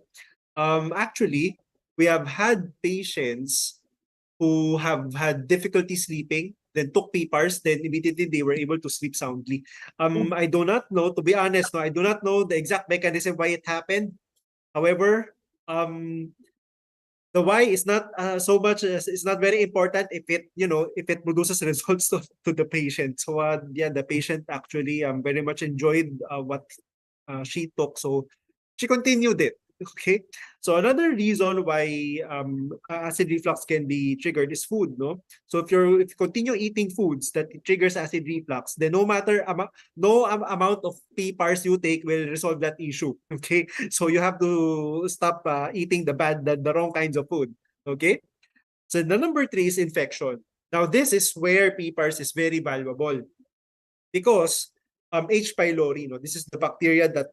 Q: Actually, we have had patients who have had difficulty sleeping, then took PPARs, then immediately they were able to sleep soundly. I do not know, to be honest, no, I do not know the exact mechanism why it happened. However, the why is not so much, it's not very important if it, if it produces results to the patient. So yeah, the patient actually very much enjoyed what she took. So she continued it. Okay. So another reason why acid reflux can be triggered is food, no? So if you continue eating foods that triggers acid reflux, then no amount of PPARs you take will resolve that issue. Okay. So you have to stop eating the wrong kinds of food. Okay. So the number 3 is infection. Now this is where PPARs is very valuable because H. pylori, no, this is the bacteria that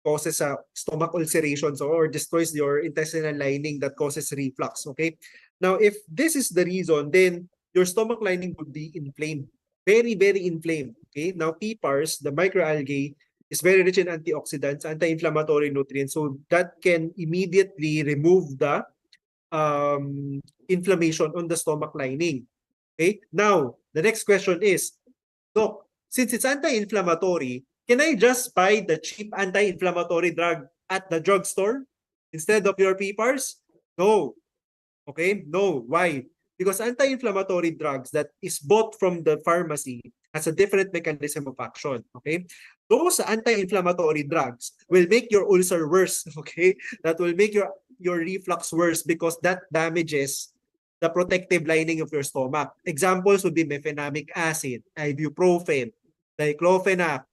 Q: causes stomach ulcerations or destroys your intestinal lining that causes reflux. Okay. Now, if this is the reason, then your stomach lining would be inflamed, very, very inflamed. Okay. Now, PPARs, the microalgae, is very rich in antioxidants, anti-inflammatory nutrients, so that can immediately remove the inflammation on the stomach lining. Okay. Now, the next question is, Doc, since it's anti-inflammatory, can I just buy the cheap anti-inflammatory drug at the drugstore instead of your PPARs? No. Okay? No. Why? Because anti-inflammatory drugs that is bought from the pharmacy has a different mechanism of action. Okay? Those anti-inflammatory drugs will make your ulcer worse. Okay? That will make your reflux worse because that damages the protective lining of your stomach. Examples would be mefenamic acid, ibuprofen, diclofenac,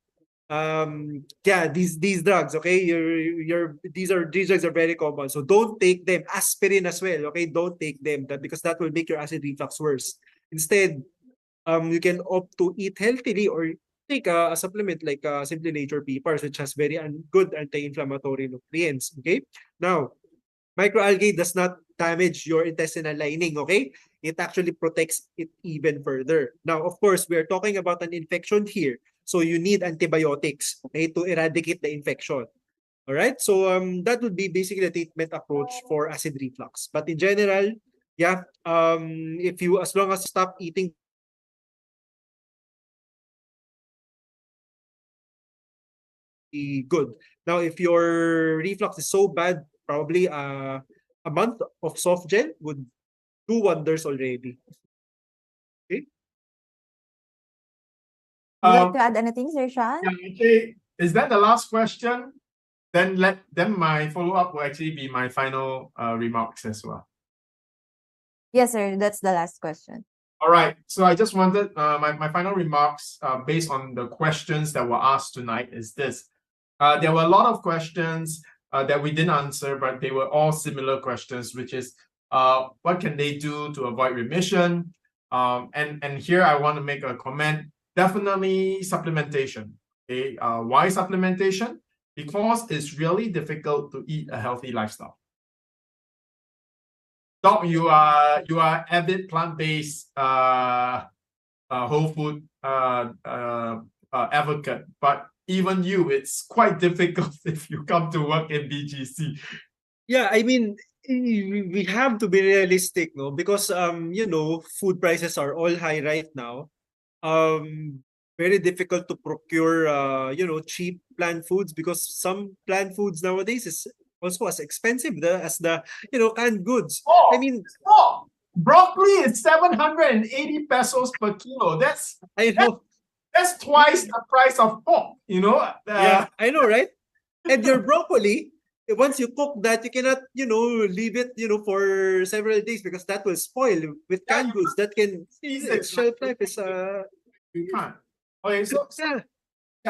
Q: these drugs, okay, these drugs are very common, so don't take them. Aspirin as well, okay, don't take them because that will make your acid reflux worse. Instead, you can opt to eat healthily or take a supplement like Simply Nature PPARs, which has very good anti-inflammatory nutrients. Okay, now microalgae does not damage your intestinal lining, okay? It actually protects it even further. Now, of course, we are talking about an infection here. So you need antibiotics, okay, to eradicate the infection. All right? So that would be basically the treatment approach for acid reflux. But in general, yeah, as long as you stop eating good. Now, if your reflux is so bad, probably a month of soft gel would do wonders already. Okay.
P: Would you like to add anything, Sir Shyan?
D: Yeah, okay. Is that the last question? Then my follow-up will actually be my final remarks as well.
P: Yes, sir. That's the last question.
D: All right. So I just wanted my final remarks based on the questions that were asked tonight is this. There were a lot of questions that we didn't answer, but they were all similar questions, which is what can they do to avoid remission? And here I want to make a comment. Definitely supplementation. Okay, why supplementation? Because it's really difficult to eat a healthy lifestyle. Doc, you are avid plant-based whole food advocate, but even you, it's quite difficult if you come to work in BGC.
Q: Yeah, I mean, we have to be realistic, no? Because food prices are all high right now. Very difficult to procure cheap plant foods, because some plant foods nowadays is also as expensive as the canned goods. I mean,
D: broccoli is 780 pesos per kilo. That's twice the price of pork,
Q: yeah, I know, right? And your broccoli, once you cook that, you cannot, leave it, for several days, because that will spoil. With canned goods, that can shelf life is
D: you can't. Okay, so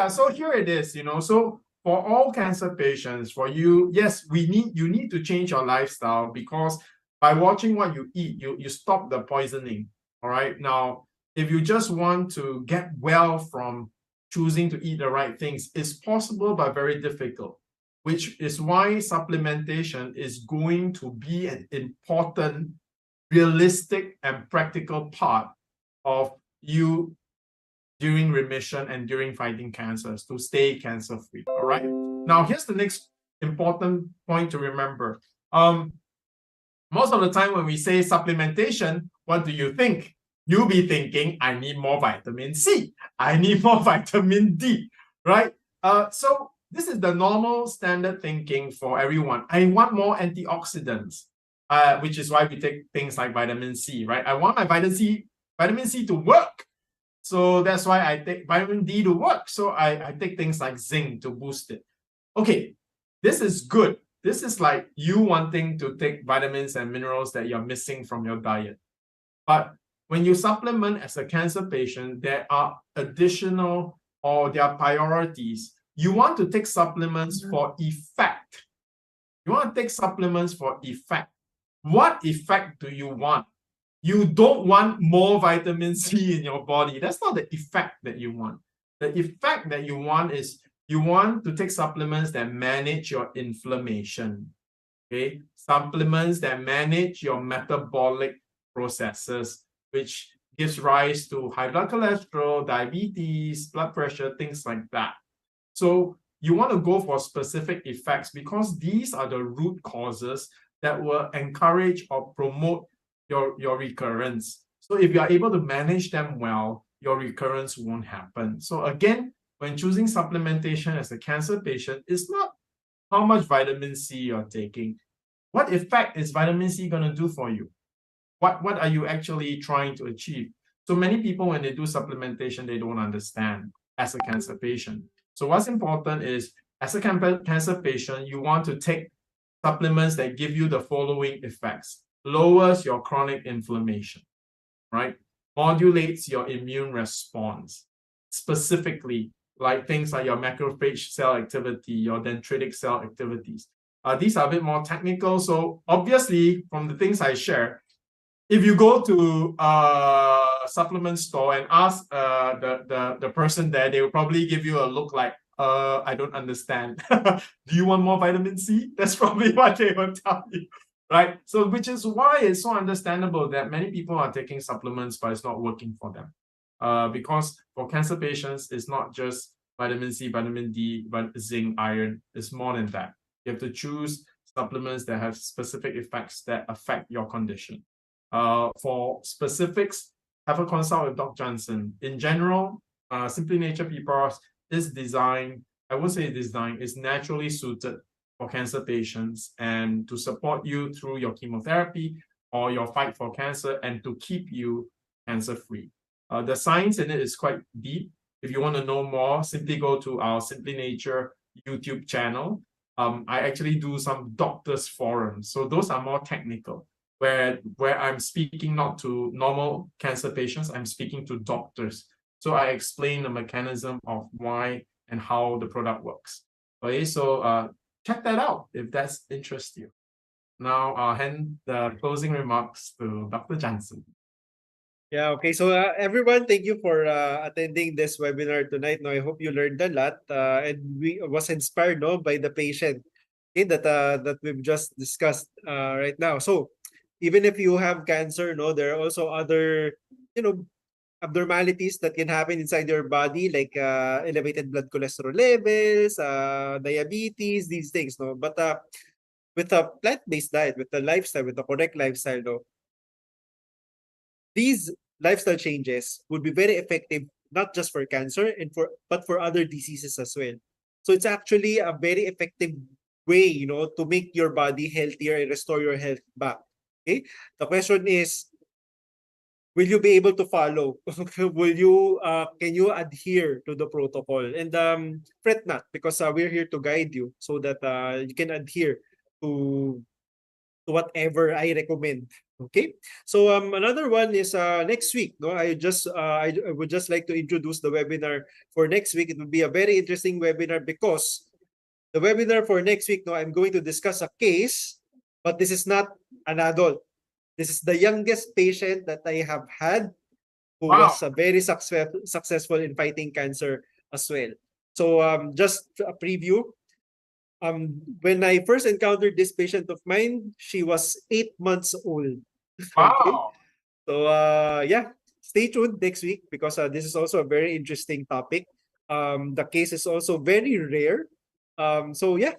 D: so here it is, so for all cancer patients, for you, yes, you need to change your lifestyle, because by watching what you eat, you stop the poisoning. All right. Now, if you just want to get well from choosing to eat the right things, it's possible but very difficult, which is why supplementation is going to be an important, realistic, and practical part of you during remission and during fighting cancers to stay cancer-free. All right. Now, here's the next important point to remember. Most of the time when we say supplementation, what do you think? You'll be thinking, I need more vitamin C. I need more vitamin D, right? So this is the normal standard thinking for everyone. I want more antioxidants, which is why we take things like vitamin C, right? I want my vitamin C to work. So that's why I take vitamin D to work. So I take things like zinc to boost it. Okay, this is good. This is like you wanting to take vitamins and minerals that you're missing from your diet. But when you supplement as a cancer patient, there are additional, or there are priorities. You want to take supplements for effect. You want to take supplements for effect. What effect do you want? You don't want more vitamin C in your body. That's not the effect that you want. The effect that you want is you want to take supplements that manage your inflammation. Okay? Supplements that manage your metabolic processes, which gives rise to high blood cholesterol, diabetes, blood pressure, things like that. So you want to go for specific effects, because these are the root causes that will encourage or promote your recurrence. So if you are able to manage them well, your recurrence won't happen. So again, when choosing supplementation as a cancer patient, it's not how much vitamin C you're taking. What effect is vitamin C going to do for you? What are you actually trying to achieve? So many people, when they do supplementation, they don't understand as a cancer patient. So what's important is, as a cancer patient, you want to take supplements that give you the following effects. Lowers your chronic inflammation, right? Modulates your immune response, specifically like things like your macrophage cell activity, your dendritic cell activities. These are a bit more technical. So obviously, from the things I share, if you go to a supplement store and ask the person there, they will probably give you a look like, I don't understand. Do you want more vitamin C? That's probably what they will tell you, right? So which is why it's so understandable that many people are taking supplements, but it's not working for them. Because for cancer patients, it's not just vitamin C, vitamin D, but zinc, iron. It's more than that. You have to choose supplements that have specific effects that affect your condition. For specifics, have a consult with Dr. Jansen. In general, Simply Nature PPARs is designed, I would say designed, is naturally suited for cancer patients and to support you through your chemotherapy or your fight for cancer and to keep you cancer-free. The science in it is quite deep. If you want to know more, simply go to our Simply Nature YouTube channel. I actually do some doctors forums. So those are more technical, where I'm speaking not to normal cancer patients, I'm speaking to doctors. So I explain the mechanism of why and how the product works. Okay, so check that out if that's interests you. Now I'll hand the closing remarks to Dr. Jansen.
Q: Yeah, okay. So everyone, thank you for attending this webinar tonight. No, I hope you learned a lot and we was inspired by the patient that we've just discussed right now. So even if you have cancer, there are also other abnormalities that can happen inside your body, like elevated blood cholesterol levels, diabetes, these things. But with a plant-based diet, with the lifestyle, with the correct lifestyle, these lifestyle changes would be very effective, not just for cancer but for other diseases as well. So it's actually a very effective way, to make your body healthier and restore your health back. Okay. The question is, will you be able to follow? Can you adhere to the protocol? And fret not, because we're here to guide you so that you can adhere to whatever I recommend. Okay. So another one is next week. I would just like to introduce the webinar for next week. It will be a very interesting webinar because the webinar for next week, I'm going to discuss a case, but this is not an adult. This is the youngest patient that I have had who was very successful in fighting cancer as well. So just a preview. When I first encountered this patient of mine, she was 8 months old.
D: Wow.
Q: Okay? So yeah, stay tuned next week because this is also a very interesting topic. The case is also very rare. So yeah,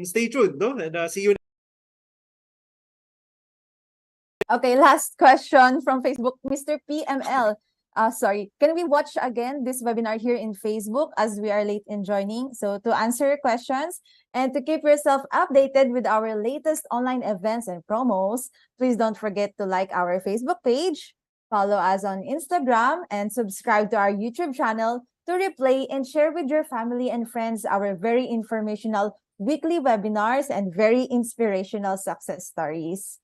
Q: stay tuned, and see you.
P: Okay, last question from Facebook, Mr. PML. Sorry, can we watch again this webinar here in Facebook as we are late in joining? So to answer your questions and to keep yourself updated with our latest online events and promos, please don't forget to like our Facebook page, follow us on Instagram, and subscribe to our YouTube channel to replay and share with your family and friends our very informational weekly webinars and very inspirational success stories.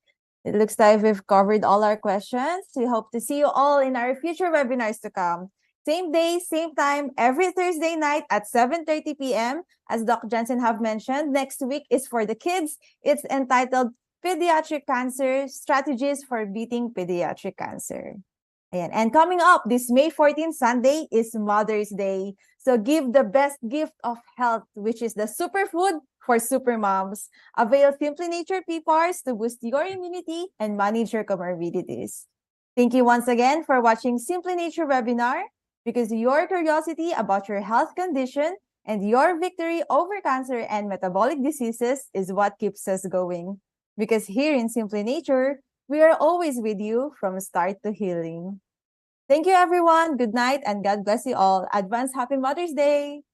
P: It looks like we've covered all our questions. We hope to see you all in our future webinars to come. Same day, same time, every Thursday night at 7:30 p.m. As Doc Jansen have mentioned, next week is for the kids. It's entitled Pediatric Cancer, Strategies for Beating Pediatric Cancer. And coming up this May 14th, Sunday, is Mother's Day. So give the best gift of health, which is the superfood for super moms. Avail Simply Nature PPARs to boost your immunity and manage your comorbidities. Thank you once again for watching Simply Nature webinar, because your curiosity about your health condition and your victory over cancer and metabolic diseases is what keeps us going. Because here in Simply Nature, we are always with you from start to healing. Thank you, everyone. Good night and God bless you all. Advance Happy Mother's Day.